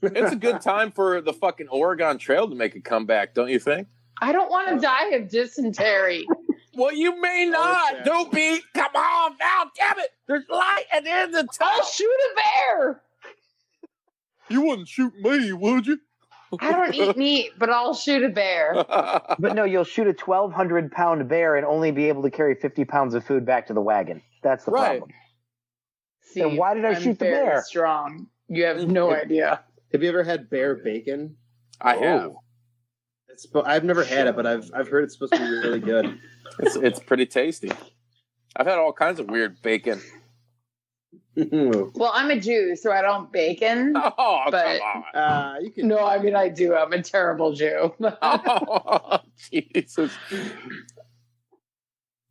It's a good time for the fucking Oregon Trail to make a comeback, don't you think? I don't want to die of dysentery. Well, you may not. Dopey. Come on now. Damn it. There's light at the end of the tunnel. I'll shoot a bear. You wouldn't shoot me, would you? I don't eat meat, but I'll shoot a bear. But no, you'll shoot a 1,200-pound bear and only be able to carry 50 pounds of food back to the wagon. That's the problem. See, and why did I shoot the bear? Strong. You have no idea. Have you ever had bear bacon? I have. I've never had it, but I've heard it's supposed to be really good. It's pretty tasty. I've had all kinds of weird bacon. Well, I'm a Jew, so I don't bacon. Oh, but, come on. You can. No, I mean I do. I'm a terrible Jew. Oh, Jesus.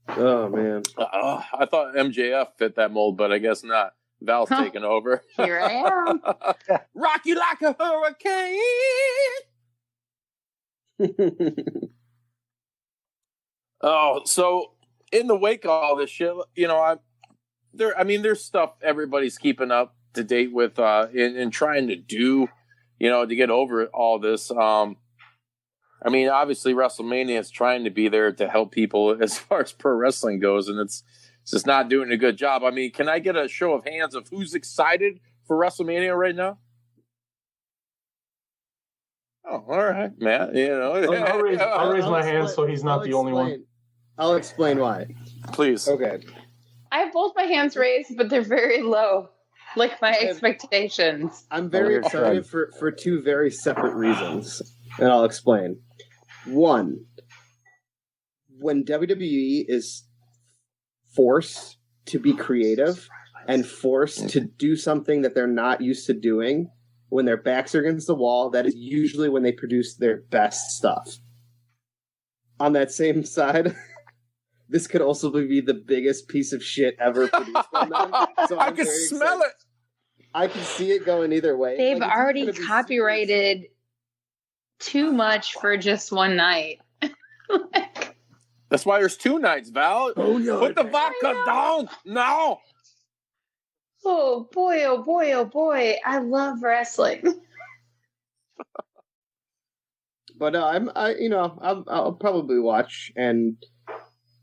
Oh man. I thought MJF fit that mold, but I guess not. Val's taking over. Here I am. Rock you like a hurricane. Oh, so in the wake of all this shit, there's stuff everybody's keeping up to date with in trying to do, to get over all this. Obviously WrestleMania is trying to be there to help people as far as pro wrestling goes, and it's just not doing a good job. I mean, can I get a show of hands of who's excited for WrestleMania right now? Oh, all right, Matt. I'll raise my hand so he's not the only one. I'll explain why. Please. Okay. I have both my hands raised, but they're very low, like my expectations. I'm very excited for two very separate reasons, and I'll explain. One, when WWE is forced to be creative and forced to do something that they're not used to doing, when their backs are against the wall, that is usually when they produce their best stuff. On that same side, this could also be the biggest piece of shit ever produced by them. So I can smell it. I can see it going either way. They've already copyrighted too much for just one night. That's why there's 2 nights, Val. Put the vodka down now. Oh boy, oh boy, oh boy. I love wrestling. But I'll probably watch and,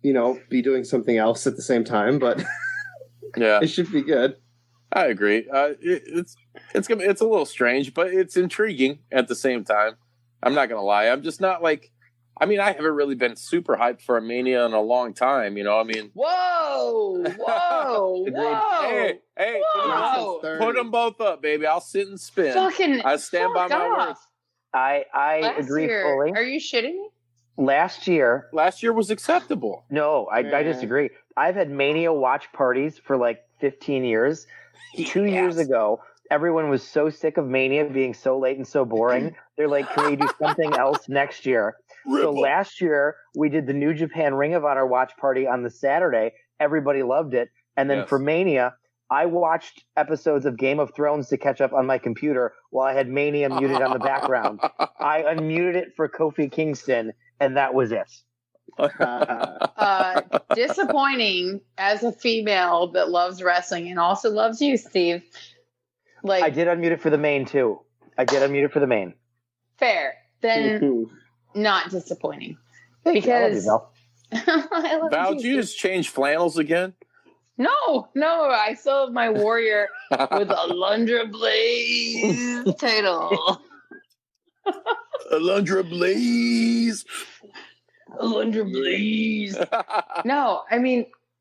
be doing something else at the same time, but yeah, it should be good. I agree. It's a little strange, but it's intriguing at the same time. I'm not gonna lie. I'm just not I haven't really been super hyped for a Mania in a long time. Whoa, whoa, whoa! Hey, whoa. Put them both up, baby. I'll sit and spin. I stand by my words. I agree fully. Are you shitting me? Last year was acceptable. No, I disagree. I've had Mania watch parties for like 15 years. 2 years ago, everyone was so sick of Mania being so late and so boring. They're like, can we do something else next year? So last year, we did the New Japan Ring of Honor watch party on the Saturday. Everybody loved it. And then for Mania, I watched episodes of Game of Thrones to catch up on my computer while I had Mania muted on the background. I unmuted it for Kofi Kingston, and that was it. Disappointing as a female that loves wrestling and also loves you, Steve. I did unmute it for the main, too. Fair. Then not disappointing. Because I love Val, did you just change flannels again? No, I still have my warrior with Alundra Blaze title. Alundra Blaze. No,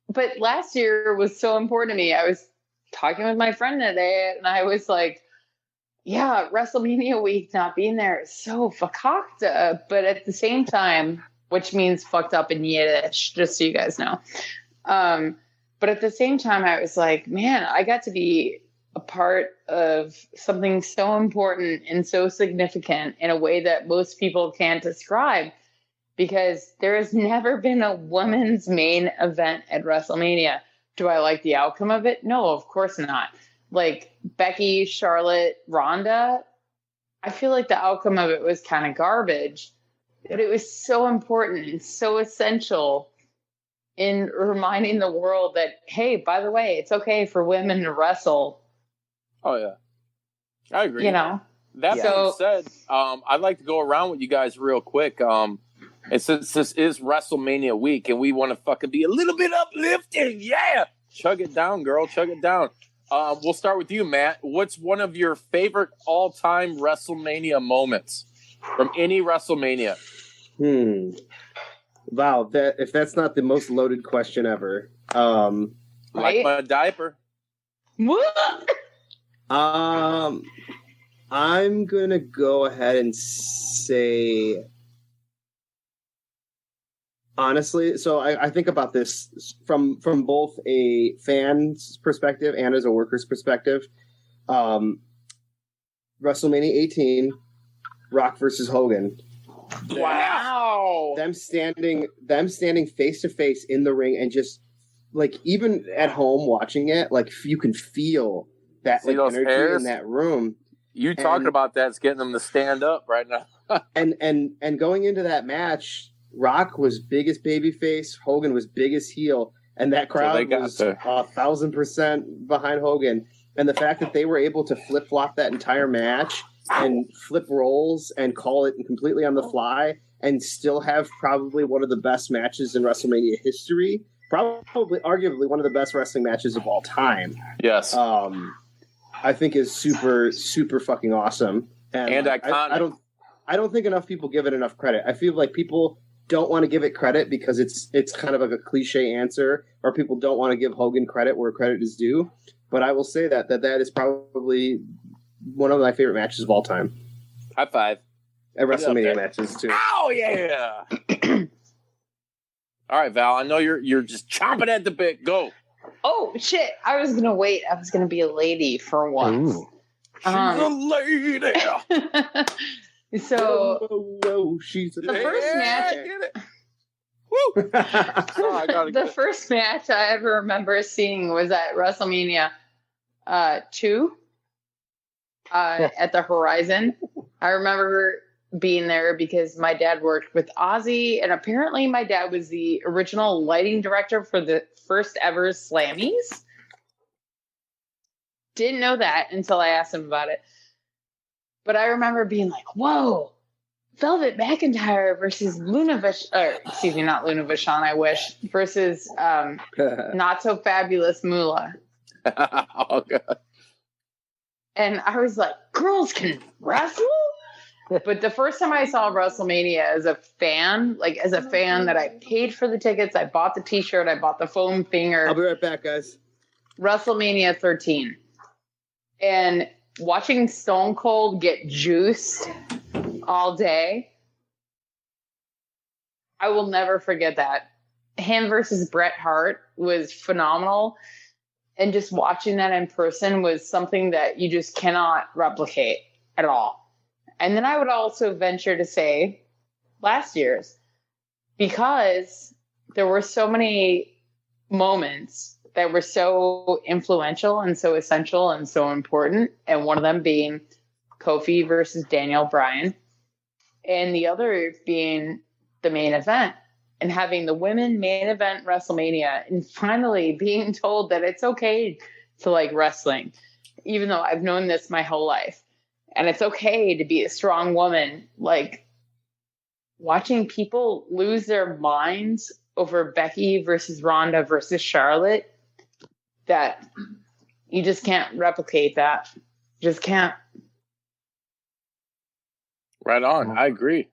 but last year was so important to me. I was talking with my friend today, and I was like, yeah, WrestleMania week not being there is so fakakta, but at the same time, which means fucked up in Yiddish, just so you guys know. But at the same time, I was like, man, I got to be a part of something so important and so significant in a way that most people can't describe, because there has never been a women's main event at WrestleMania. Do I like the outcome of it? No, of course not. Like Becky, Charlotte, Ronda, I feel like the outcome of it was kind of garbage, but it was so important and so essential in reminding the world that, hey, by the way, it's okay for women to wrestle. Oh, yeah. I agree. That being said, I'd like to go around with you guys real quick. And since this is WrestleMania week and we want to fucking be a little bit uplifting, yeah, chug it down, girl, chug it down. We'll start with you, Matt. What's one of your favorite all-time WrestleMania moments from any WrestleMania? Wow, if that's not the most loaded question ever. Like my diaper. What? I'm gonna go ahead and say, honestly, so I think about this from both a fan's perspective and as a worker's perspective. WrestleMania 18, Rock versus Hogan. Wow. Them standing face to face in the ring, and just like even at home watching it, like you can feel that See like those energy hairs? in that room. You talking about that's getting them to stand up right now. and going into that match, Rock was biggest babyface, Hogan was biggest heel, and that crowd was 1,000% behind Hogan. And the fact that they were able to flip flop that entire match and flip roles and call it completely on the fly and still have probably one of the best matches in WrestleMania history, probably arguably one of the best wrestling matches of all time. Yes. I think is super, super fucking awesome. And iconic. I don't think enough people give it enough credit. I feel like people don't want to give it credit because it's kind of like a cliche answer, or people don't want to give Hogan credit where credit is due. But I will say that is probably one of my favorite matches of all time. High five. At WrestleMania matches too. Oh yeah. All right, Val. I know you're just chomping at the bit. Go. Oh shit! I was gonna wait. I was gonna be a lady for once. She's a lady. So whoa, she's the first match. Woo! Sorry, I gotta the first match I ever remember seeing was at WrestleMania 2 at the Horizon. I remember being there because my dad worked with Ozzy, and apparently my dad was the original lighting director for the first ever Slammies. Didn't know that until I asked him about it. But I remember being like, whoa, Velvet McIntyre versus not Luna Vachon, I wish, versus Not So Fabulous Moolah. Oh, God. And I was like, girls can wrestle? But the first time I saw WrestleMania as a fan that I paid for the tickets, I bought the t-shirt, I bought the foam finger. I'll be right back, guys. WrestleMania 13. And watching Stone Cold get juiced all day, I will never forget that. Him versus Bret Hart was phenomenal. And just watching that in person was something that you just cannot replicate at all. And then I would also venture to say last year's, because there were so many moments that were so influential and so essential and so important. And one of them being Kofi versus Daniel Bryan. And the other being the main event. And having the women main event WrestleMania, and finally being told that it's okay to like wrestling, even though I've known this my whole life. And it's okay to be a strong woman. Like, watching people lose their minds over Becky versus Ronda versus Charlotte, that you just can't replicate that. Just can't. Right on. I agree.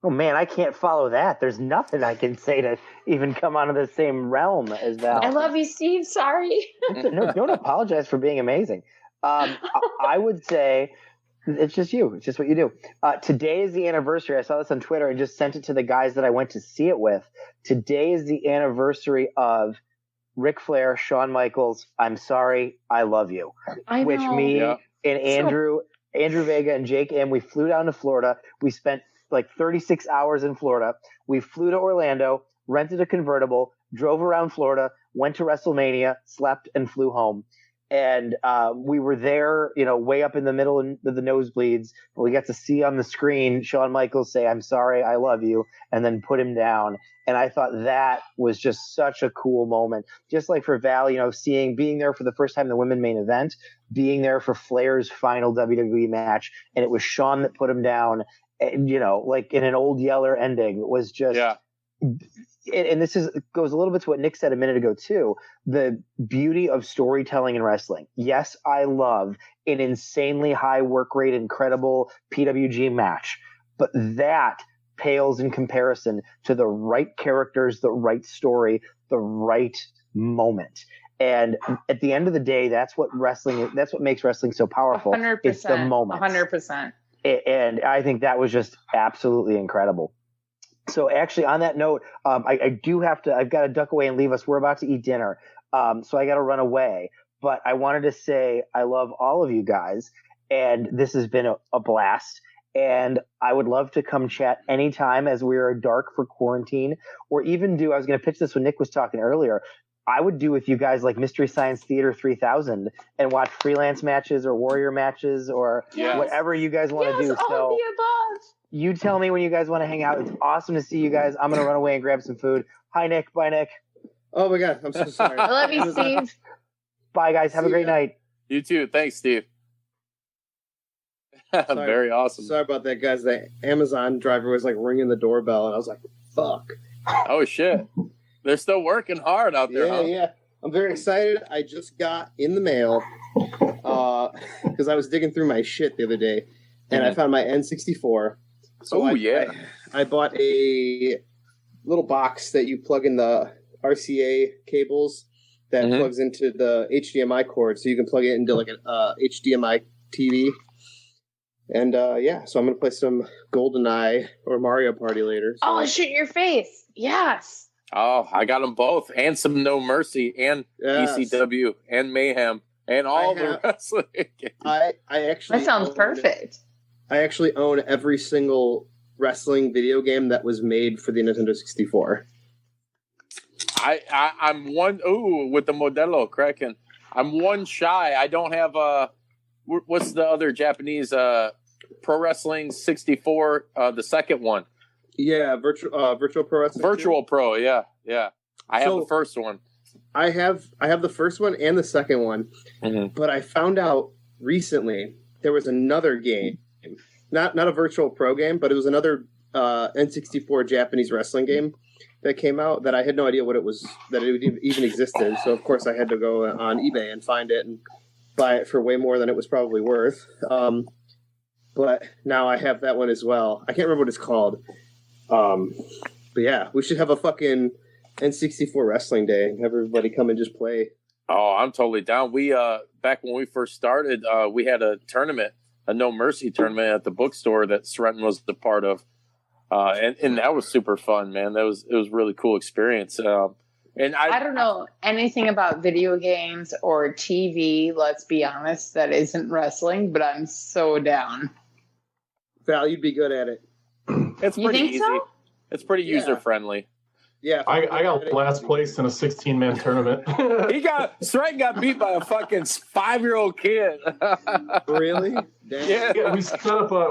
Oh man, I can't follow that. There's nothing I can say to even come out of the same realm as Val. I love you, Steve. Sorry. No, don't apologize for being amazing. I would say it's just you. It's just what you do. Today is the anniversary. I saw this on Twitter and just sent it to the guys that I went to see it with. Today is the anniversary of Ric Flair, Shawn Michaels, I'm Sorry, I Love You. I know. Which me and Andrew Vega and Jake M, we flew down to Florida. We spent like 36 hours in Florida. We flew to Orlando, rented a convertible, drove around Florida, went to WrestleMania, slept, and flew home. And we were there, way up in the middle of the nosebleeds. We got to see on the screen Shawn Michaels say, I'm sorry, I love you, and then put him down. And I thought that was just such a cool moment. Just like for Val, being there for the first time in the women main event, being there for Flair's final WWE match, and it was Shawn that put him down, and, like in an Old Yeller ending, was just... Yeah. And this goes a little bit to what Nick said a minute ago too, the beauty of storytelling in wrestling. Yes, I love an insanely high work rate, incredible PWG match, but that pales in comparison to the right characters, the right story, the right moment. And at the end of the day, that's what makes wrestling so powerful. 100%. It's the moment. 100%. And I think that was just absolutely incredible. So actually, on that note, I've got to duck away and leave us. We're about to eat dinner. So I got to run away. But I wanted to say I love all of you guys. And this has been a blast. And I would love to come chat anytime as we are dark for quarantine, or even I was going to pitch this when Nick was talking earlier. I would do with you guys like Mystery Science Theater 3000 and watch freelance matches or warrior matches or whatever you guys want to do. All So of the above. you tell me when you guys want to hang out. It's awesome to see you guys. I'm going to run away and grab some food. Hi, Nick. Bye, Nick. Oh my God, I'm so sorry. I love you, Steve. Bye, guys. Have a great night. You too. Thanks, Steve. Very awesome. Sorry about that, guys. The Amazon driver was like ringing the doorbell, and I was like, "Fuck." Oh shit! They're still working hard out there. Yeah, yeah. I'm very excited. I just got in the mail because I was digging through my shit the other day, and I found my N64. So I bought a little box that you plug in the RCA cables that plugs into the HDMI cord, so you can plug it into like an HDMI TV. And so I'm gonna play some GoldenEye or Mario Party later. So. Oh, shoot your face! Yes. Oh, I got them both, and some No Mercy, and ECW, and Mayhem, and all the wrestling games. I actually that sounds perfect. I actually own every single wrestling video game that was made for the Nintendo 64. I'm one with the Modelo Kraken. I'm one shy. I don't have what's the other Japanese Pro Wrestling 64, the second one. Yeah, virtual pro wrestling. Virtual Pro, yeah. I have the first one. I have the first one and the second one. But I found out recently there was another game, not a virtual pro game, but it was another N64 Japanese wrestling game that came out that I had no idea what it was, that it even existed. So of course I had to go on eBay and find it and buy it for way more than it was probably worth. But now I have that one as well. I can't remember what it's called. But yeah, we should have a fucking N64 wrestling day. Have everybody come and just play. Oh, I'm totally down. We back when we first started, we had a tournament, a No Mercy tournament at the bookstore that Sreten was the part of, and that was super fun, man. It was really cool experience. And I don't know anything about video games or TV. Let's be honest, that isn't wrestling, but I'm so down. Val, you'd be good at it. It's pretty easy. So? It's pretty user friendly. Yeah, I got last place in a 16-man tournament. Sreten got beat by a fucking 5-year-old kid. Really? Yeah.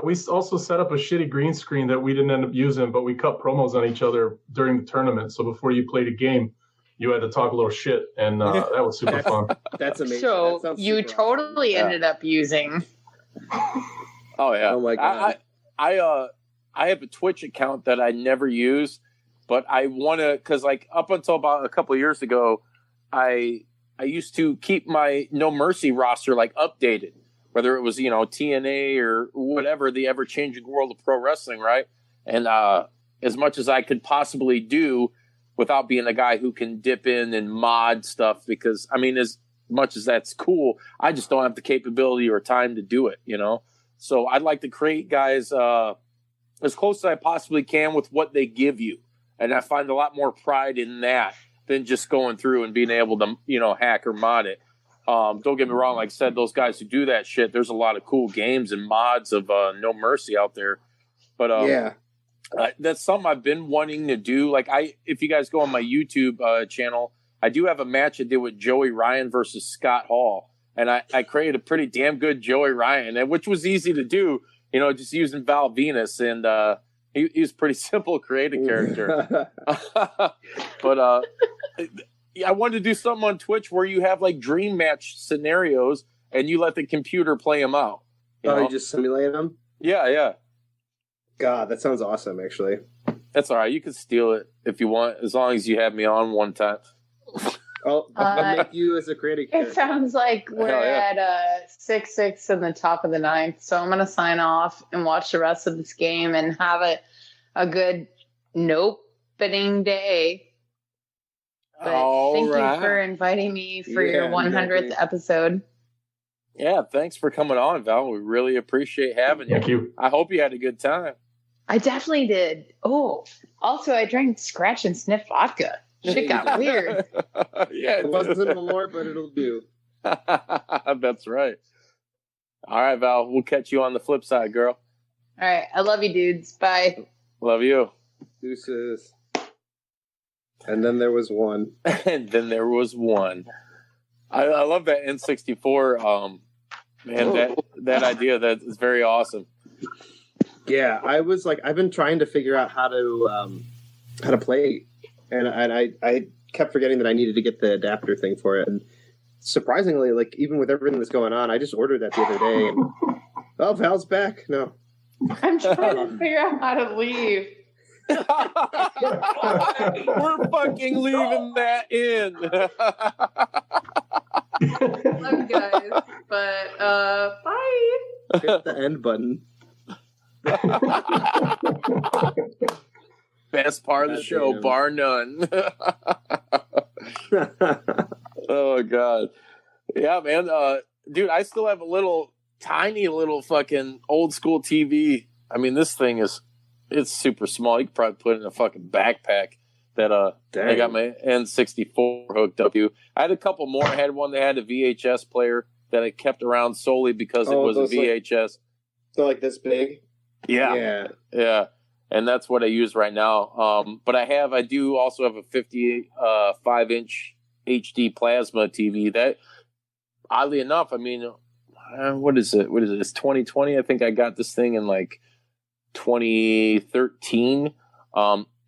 We also set up a shitty green screen that we didn't end up using, but we cut promos on each other during the tournament. So before you played a game, you had to talk a little shit, and that was super fun. That's amazing. So you totally ended up using. Oh yeah. Oh my God. I have a Twitch account that I never use, but I want to, because like up until about a couple of years ago, I used to keep my No Mercy roster like updated, whether it was TNA or whatever, the ever changing world of pro wrestling, right? And as much as I could possibly do without being a guy who can dip in and mod stuff, because I mean, as much as that's cool, I just don't have the capability or time to do it, So I'd like to create guys as close as I possibly can with what they give you. And I find a lot more pride in that than just going through and being able to, hack or mod it. Don't get me wrong. Like I said, those guys who do that shit, there's a lot of cool games and mods of No Mercy out there. But that's something I've been wanting to do. Like if you guys go on my YouTube channel, I do have a match I did with Joey Ryan versus Scott Hall. And I created a pretty damn good Joey Ryan, which was easy to do, just using Val Venus. And he was pretty simple creating character. But I wanted to do something on Twitch where you have like dream match scenarios and you let the computer play them out. You just simulate them? Yeah. God, that sounds awesome, actually. That's all right. You can steal it if you want, as long as you have me on one time. I'll make you as a creative character. It sounds like we're at 6-6 in the top of the ninth, so I'm going to sign off and watch the rest of this game and have a good opening day. But thank you for inviting me for your 100th episode. Yeah, thanks for coming on, Val. We really appreciate having you. Thank you. I hope you had a good time. I definitely did. Oh, also, I drank scratch and sniff vodka. Shit got weird. Yeah, it wasn't more, but it'll do. That's right. All right, Val. We'll catch you on the flip side, girl. All right. I love you, dudes. Bye. Love you. Deuces. And then there was one. And then there was one. I love that N64. Man, that idea, that is very awesome. Yeah, I was like, I've been trying to figure out how to play, and I kept forgetting that I needed to get the adapter thing for it. And surprisingly, like even with everything that's going on, I just ordered that the other day. And, oh, Val's back. No, I'm trying to figure out how to leave. We're fucking leaving that in. Love you guys, but bye. hit the end button. Best part of the show, bar none. Oh god, yeah, man. Dude, I still have a tiny little fucking old school TV. I mean, this thing it's super small. You could probably put it in a fucking backpack. That I got my N64 hooked up to. I had a couple more. I had one that had a VHS player that I kept around solely because it was a VHS. So like this big? Yeah. And that's what I use right now. But I do also have a 55-inch HD plasma TV that, oddly enough, I mean, what is it? It's 2020. I think I got this thing in like 2013.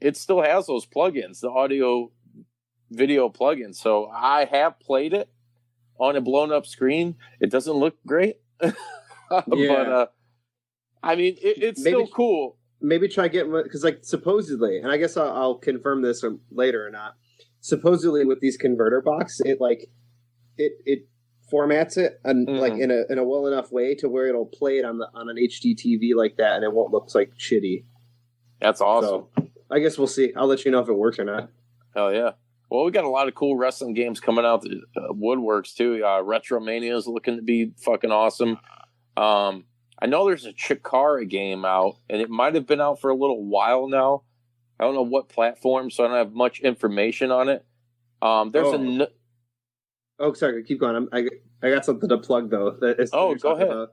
It still has those plugins, the audio video plugins. So I have played it on a blown up screen. It doesn't look great, but I mean, it's still cool. Maybe try getting, because like supposedly, and I guess I'll confirm this later or not. Supposedly with these converter box, it formats it and like in a well enough way to where it'll play it on an HD TV like that, and it won't look like shitty. That's awesome. So, I guess we'll see. I'll let you know if it works or not. Hell yeah. Well, we got a lot of cool wrestling games coming out. Woodworks, too. WrestleMania is looking to be fucking awesome. I know there's a Chikara game out, and it might have been out for a little while now. I don't know what platform, so I don't have much information on it. There's Oh, sorry. Keep going. I got something to plug, though. Go ahead. Go ahead.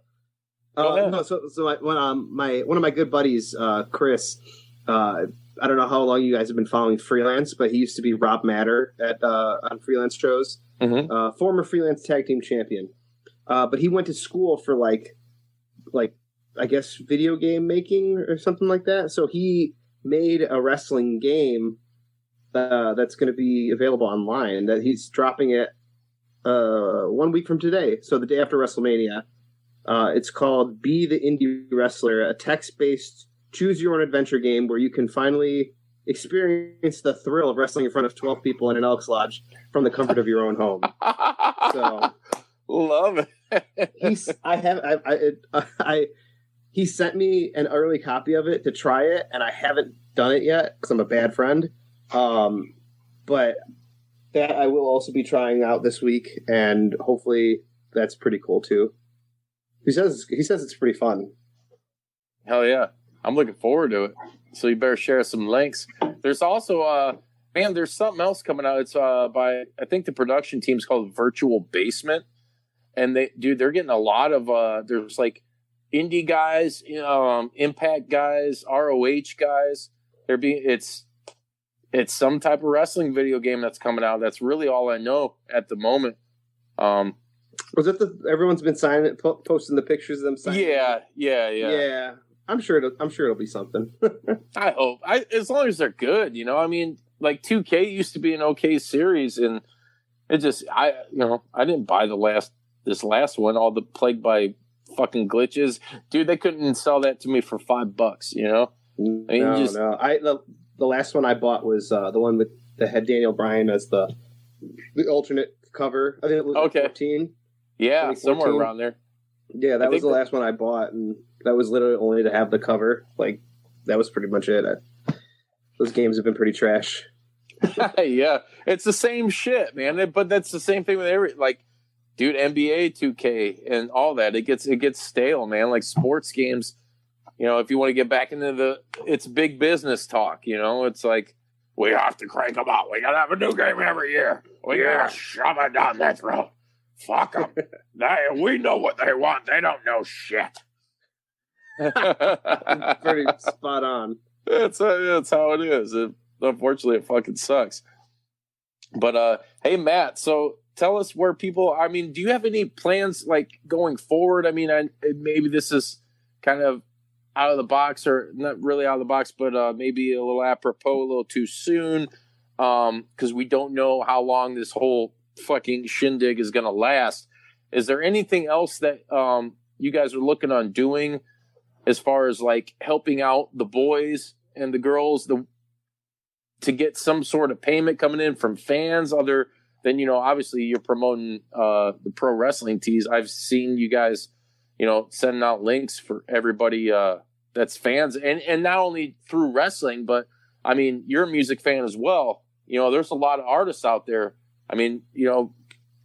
No, so one of my good buddies, Chris, I don't know how long you guys have been following Freelance, but he used to be Rob Matter on Freelance shows. Mm-hmm. Former Freelance tag team champion. But he went to school for like I guess video game making or something like that. So he made a wrestling game that's going to be available online. That he's dropping it 1 week from today, so the day after WrestleMania. It's called Be the Indie Wrestler, a text-based choose-your-own-adventure game where you can finally experience the thrill of wrestling in front of 12 people in an Elks Lodge from the comfort of your own home. So, love it. He sent me an early copy of it to try it, and I haven't done it yet because I'm a bad friend. But that I will also be trying out this week, and hopefully that's pretty cool too. He says it's pretty fun. Hell yeah. I'm looking forward to it. So you better share some links. There's also there's something else coming out. It's by, I think the production team's called Virtual Basement. And they're getting a lot of there's like indie guys, Impact guys, ROH guys. It's some type of wrestling video game that's coming out. That's really all I know at the moment. Was it everyone's been signing it, posting the pictures of them signing? Yeah. I'm sure it'll be something. I hope. As long as they're good, I mean, like 2K used to be an okay series, and it just I didn't buy this last one, all the plagued by fucking glitches. Dude, they couldn't sell that to me for $5, No. The last one I bought was the one with that had Daniel Bryan as the alternate cover. I think it was 14. Yeah, somewhere around there. Yeah, that was the last one I bought, and that was literally only to have the cover. Like, that was pretty much it. Those games have been pretty trash. Yeah, it's the same shit, man. But that's the same thing with dude, NBA 2K and all that. It gets stale, man. Like sports games, if you want to get back into it's big business talk. It's like, we have to crank them out. We gotta have a new game every year. We gotta shove it down their throat. Fuck them. We know what they want. They don't know shit. Pretty spot on. That's how it is. Unfortunately, it fucking sucks. But hey, Matt. So tell us where people. I mean, do you have any plans like going forward? I mean, maybe this is kind of out of the box, or not really out of the box, but maybe a little apropos, a little too soon, because we don't know how long this whole fucking shindig is going to last. Is there anything else that you guys are looking on doing as far as like helping out the boys and the girls to get some sort of payment coming in from fans other than, obviously you're promoting the pro wrestling tees? I've seen you guys, sending out links for everybody that's fans, and not only through wrestling, but I mean, you're a music fan as well. There's a lot of artists out there. I mean,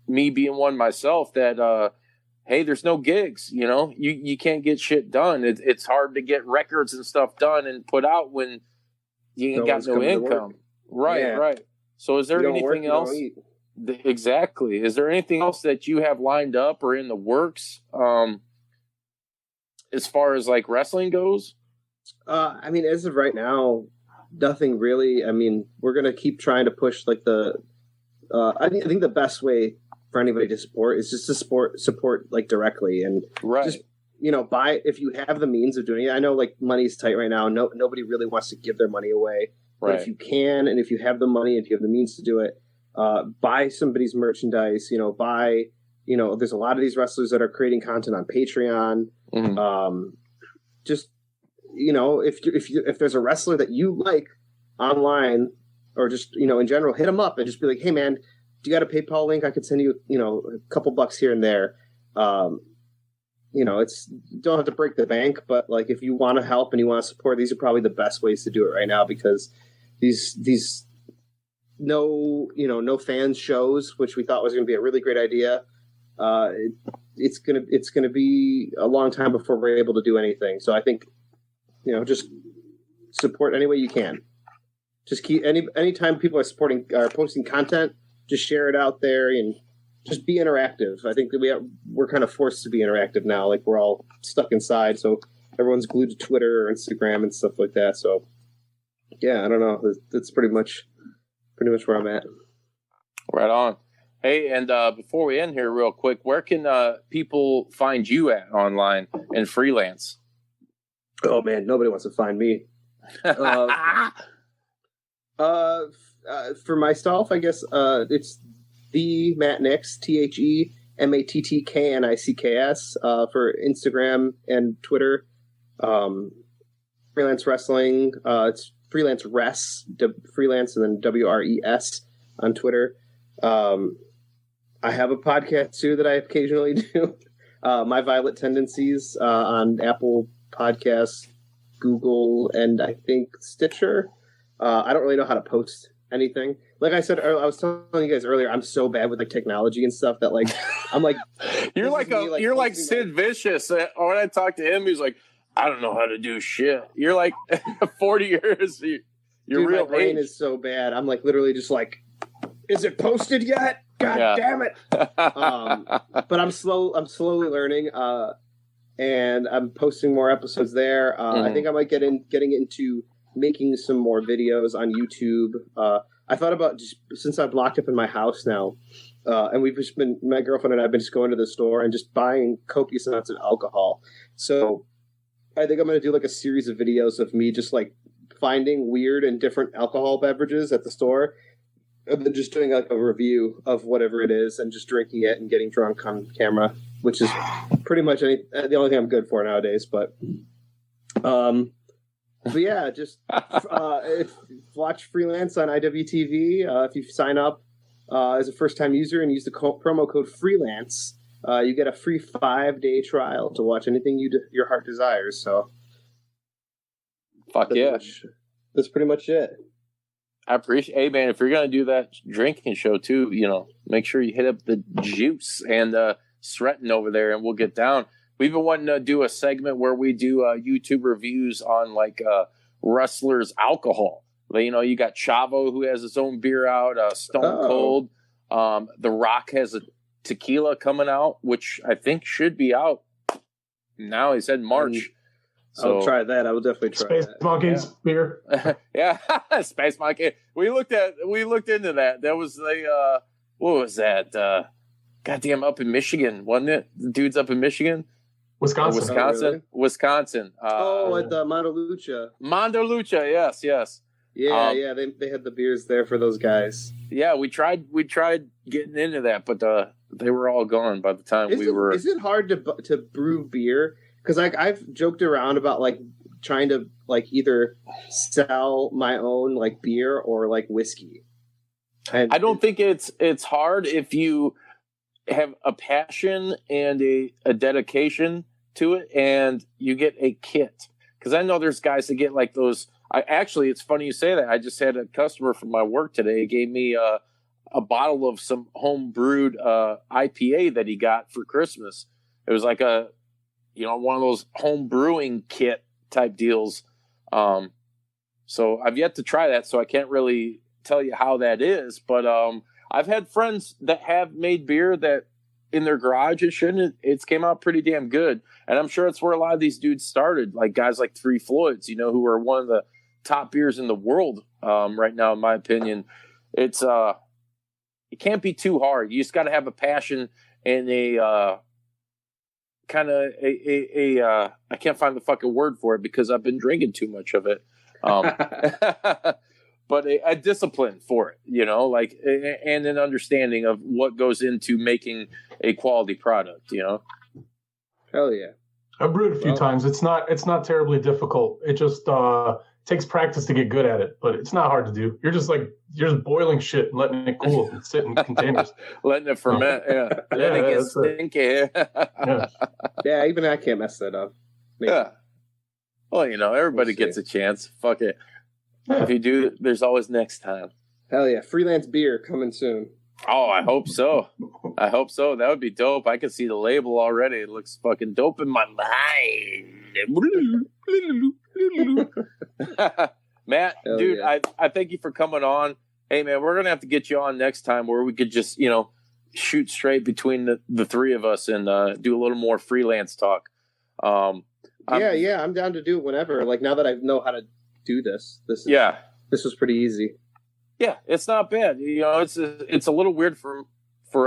me being one myself, that hey, there's no gigs. You can't get shit done. It's hard to get records and stuff done and put out when you ain't got no income. Right. So is there anything else? Exactly. Is there anything else that you have lined up or in the works as far as like wrestling goes? I mean, as of right now, nothing really. I mean, we're gonna keep trying to push like the. I think the best way for anybody to support is just to support like directly, and just buy if you have the means of doing it. I know like money's tight right now. Nobody really wants to give their money away. But if you can, and if you have the money, if you have the means to do it, buy somebody's merchandise. Buy. There's a lot of these wrestlers that are creating content on Patreon. Mm-hmm. Just if there's a wrestler that you like online, or just in general, hit them up and just be like, hey man, do you got a PayPal link? I could send you a couple bucks here and there. It's don't have to break the bank, but like if you want to help and you want to support, these are probably the best ways to do it right now, because these no fans shows, which we thought was going to be a really great idea. It's gonna be a long time before we're able to do anything. So I think just support any way you can. Just keep anytime people are posting content, just share it out there and just be interactive. I think that we're kind of forced to be interactive now. Like we're all stuck inside, so everyone's glued to Twitter or Instagram and stuff like that. So yeah, I don't know. That's pretty much where I'm at. Right on. Hey, and before we end here real quick, where can people find you at online and freelance? Oh man, nobody wants to find me. For myself, I guess it's the Matt Knicks, TheMattKnicks for Instagram and Twitter. Freelance Wrestling, it's Freelance Res, Freelance and then WRES on Twitter. I have a podcast too that I occasionally do. My Violet Tendencies on Apple Podcasts, Google, and I think Stitcher. I don't really know how to post anything. Like I said, I was telling you guys earlier, I'm so bad with like technology and stuff that like I'm like you're like Sid Vicious. When I talked to him, he was like, I don't know how to do shit. You're like 40 years. Dude, real my brain is so bad. I'm like literally just like, is it posted yet? God damn it! But I'm slowly learning, and I'm posting more episodes there. I think I might getting into making some more videos on YouTube. I thought about just since I'm locked up in my house now, and we've just been, my girlfriend and I have been just going to the store and just buying copious amounts of alcohol. So I think I'm going to do like a series of videos of me just like finding weird and different alcohol beverages at the store, and then just doing like a review of whatever it is and just drinking it and getting drunk on camera, which is pretty much the only thing I'm good for nowadays. But yeah, just watch Freelance on IWTV. If you sign up as a first-time user and use the promo code Freelance, you get a free 5-day trial to watch anything your heart desires. So, fuck yeah, that's pretty much it. I appreciate. Hey man, if you're gonna do that drinking show too, make sure you hit up the Juice and Sreten over there, and we'll get down. We've been wanting to do a segment where we do YouTube reviews on like wrestlers' alcohol. You got Chavo, who has his own beer out. Stone Cold. The Rock has a tequila coming out, which I think should be out now. He said March. So, I'll try that. I will definitely try Space that. Monkeys beer. yeah, Space Monkey. We looked into that. That was what was that? Goddamn, up in Michigan, wasn't it? The dude's up in Michigan, Wisconsin. Oh, really? Wisconsin. At the Mondalucha. Mondalucha, yes. Yeah, they had the beers there for those guys. Yeah, we tried getting into that, but they were all gone by the time we were. Is it hard to brew beer? Because I've joked around about like trying to like either sell my own like beer or like whiskey. And I don't think it's hard if you have a passion and a dedication to it, and you get a kit. Because I know there's guys that get like those. It's funny you say that. I just had a customer from my work today gave me a bottle of some home brewed IPA that he got for Christmas. It was like one of those home brewing kit type deals. So I've yet to try that, so I can't really tell you how that is. But I've had friends that have made beer that in their garage and shit, and it's came out pretty damn good. And I'm sure it's where a lot of these dudes started, like guys like Three Floyds, who are one of the top beers in the world right now, in my opinion. It can't be too hard. You just got to have a passion and I can't find the fucking word for it because I've been drinking too much of it. But a discipline for it, and an understanding of what goes into making a quality product, Hell yeah. I've brewed a few times. It's not terribly difficult. It just takes practice to get good at it, but it's not hard to do. You're just boiling shit and letting it cool and sit in containers. Letting it ferment, yeah. Letting it get stinky. Yeah, even I can't mess that up. Maybe. Yeah. Well, everybody gets a chance. Fuck it. Yeah. If you do, there's always next time. Hell yeah. Freelance beer coming soon. Oh, I hope so. That would be dope. I can see the label already. It looks fucking dope in my mind. Matt, hell dude, yeah. I thank you for coming on. Hey, man, we're going to have to get you on next time where we could just, shoot straight between the three of us and do a little more freelance talk. I'm down to do it whenever. Like, now that I know how to do this was pretty easy. Yeah, it's not bad. It's a little weird for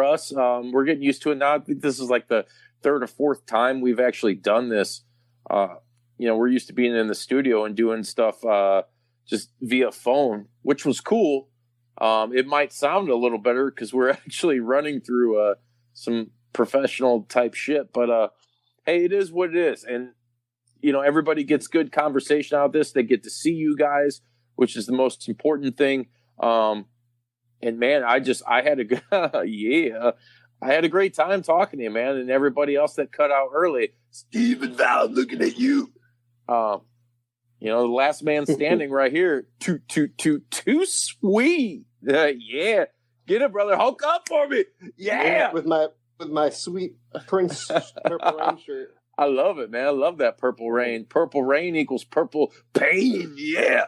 us. We're getting used to it now. I think this is like the third or fourth time we've actually done this. We're used to being in the studio and doing stuff just via phone, which was cool. It might sound a little better because we're actually running through some professional type shit. But hey, it is what it is. And, everybody gets good conversation out of this. They get to see you guys, which is the most important thing. And man, I had a great time talking to you, man, and everybody else that cut out early. Steven Val, looking at you. The last man standing right here. Too sweet. Yeah, get it, brother. Hulk up for me. Yeah, with my sweet Prince Purple Rain shirt. I love it, man. I love that Purple Rain. Purple Rain equals purple pain. Yeah.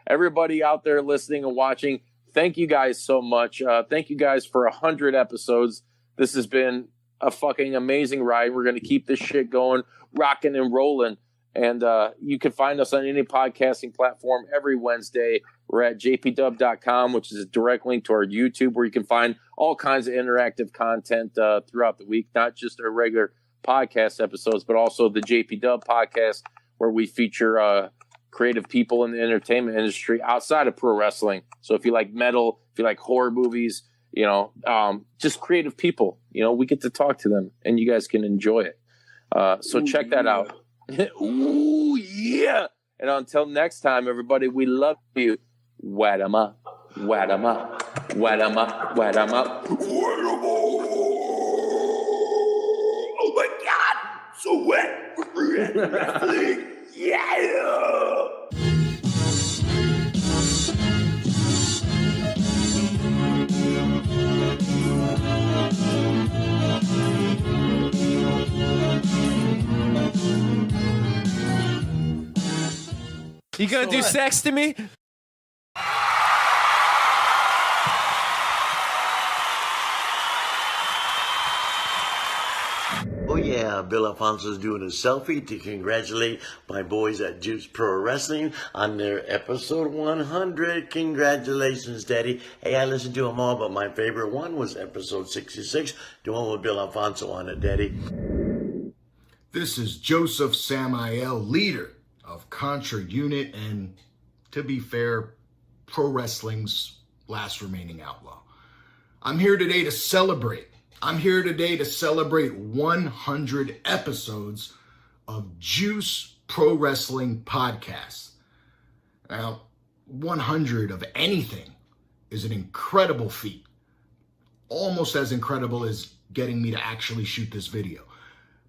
Everybody out there listening and watching, thank you guys so much. Thank you guys for 100 episodes. This has been a fucking amazing ride. We're going to keep this shit going, rocking and rolling. And you can find us on any podcasting platform every Wednesday. We're at jpdub.com, which is a direct link to our YouTube, where you can find all kinds of interactive content throughout the week, not just our regular podcast episodes, but also the JP Dub podcast, where we feature creative people in the entertainment industry outside of pro wrestling. So if you like metal, if you like horror movies, just creative people, we get to talk to them and you guys can enjoy it. So check that out. Ooh, yeah. And until next time, everybody, we love you. Wet 'em up. Wet 'em up. Wet 'em up. Wet 'em up. Wet 'em up. Oh my God. So wet for wrestling. Yeah. You gonna do sex to me? Oh yeah. Bill Alfonso's doing a selfie to congratulate my boys at Juice Pro Wrestling on their episode 100. Congratulations, Daddy. Hey, I listened to them all, but my favorite one was episode 66, the one with Bill Alfonso on it, Daddy. This is Joseph Samael, leader of Contra Unit, and to be fair, pro wrestling's last remaining outlaw. I'm here today to celebrate. 100 episodes of Juice Pro Wrestling Podcast. Now, 100 of anything is an incredible feat. Almost as incredible as getting me to actually shoot this video.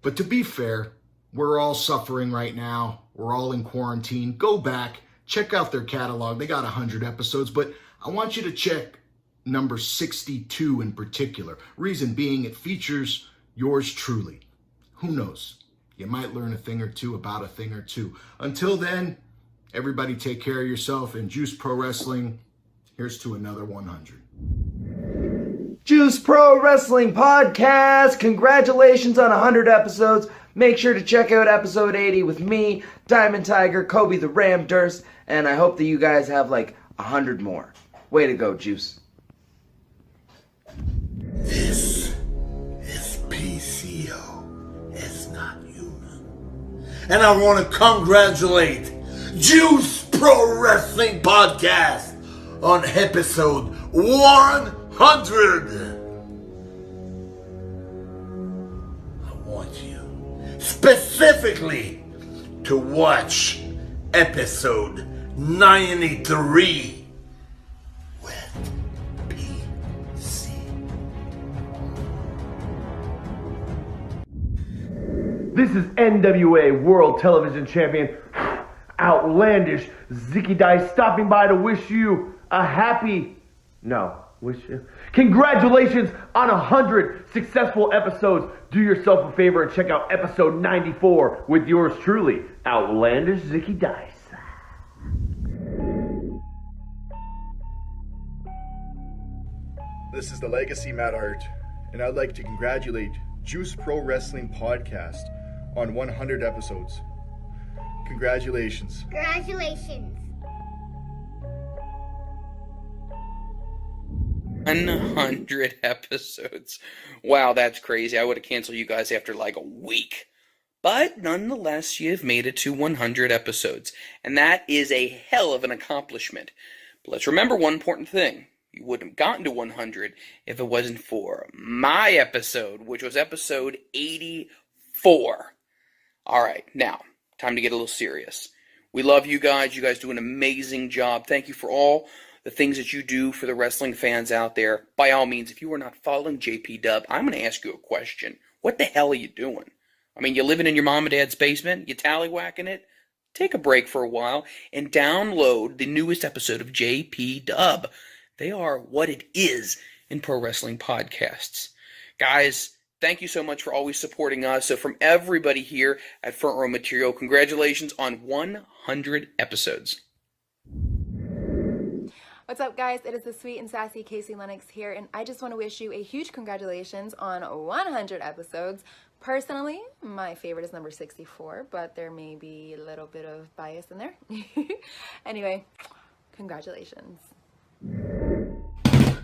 But to be fair, we're all suffering right now. We're all in quarantine. Go back, check out their catalog. They got 100 episodes, but I want you to check number 62 in particular. Reason being, it features yours truly. Who knows? You might learn a thing or two about a thing or two. Until then, everybody take care of yourself. And Juice Pro Wrestling, here's to another 100. Juice Pro Wrestling Podcast. Congratulations on 100 episodes. Make sure to check out episode 80 with me, Diamond Tiger, Kobe the Ram Durst, and I hope that you guys have like 100 more. Way to go, Juice. This is PCO. It's not human. And I want to congratulate Juice Pro Wrestling Podcast on episode 100. I want you specifically to watch episode 93 with PC. This is NWA World Television Champion Outlandish Zicky Dice stopping by to wish you a happy... Congratulations on 100 successful episodes. Do yourself a favor and check out episode 94 with yours truly, Outlandish Zicky Dice. This is the Legacy Matt Hart, and I'd like to congratulate Juice Pro Wrestling Podcast on 100 episodes. Congratulations. Congratulations. 100 episodes. Wow, that's crazy. I would have canceled you guys after like a week. But nonetheless, you've made it to 100 episodes. And that is a hell of an accomplishment. But let's remember one important thing. You wouldn't have gotten to 100 if it wasn't for my episode, which was episode 84. Alright, now, time to get a little serious. We love you guys. You guys do an amazing job. Thank you for all the things that you do for the wrestling fans out there. By all means, if you are not following JP Dub, I'm going to ask you a question. What the hell are you doing? I mean, you're living in your mom and dad's basement? You tallywhacking it? Take a break for a while and download the newest episode of JP Dub. They are what it is in pro wrestling podcasts. Guys, thank you so much for always supporting us. So from everybody here at Front Row Material, congratulations on 100 episodes. What's up, guys? It is the sweet and sassy Casey Lennox here, and I just want to wish you a huge congratulations on 100 episodes. Personally, my favorite is number 64, but there may be a little bit of bias in there. Anyway, congratulations.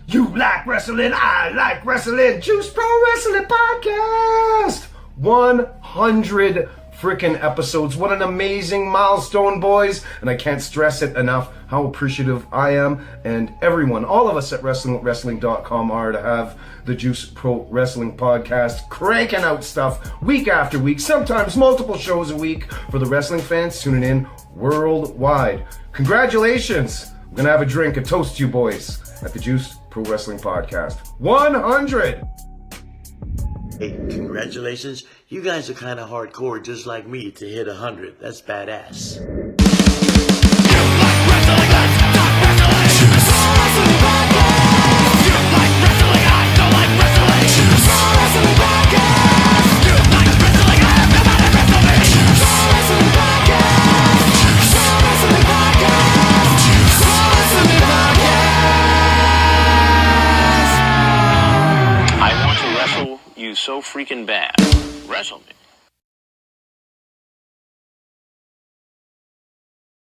You like wrestling, I like wrestling. Juice Pro Wrestling Podcast. 100 freaking episodes. What an amazing milestone, boys. And I can't stress it enough how appreciative I am and everyone, all of us at wrestling.com are to have the Juice Pro Wrestling Podcast cranking out stuff week after week, sometimes multiple shows a week for the wrestling fans tuning in worldwide. Congratulations. We're going to have a drink, a toast to you boys at the Juice Pro Wrestling Podcast. 100! Hey, congratulations. You guys are kind of hardcore just like me to hit 100. That's badass. I want to wrestle you so freaking bad. Wrestle me.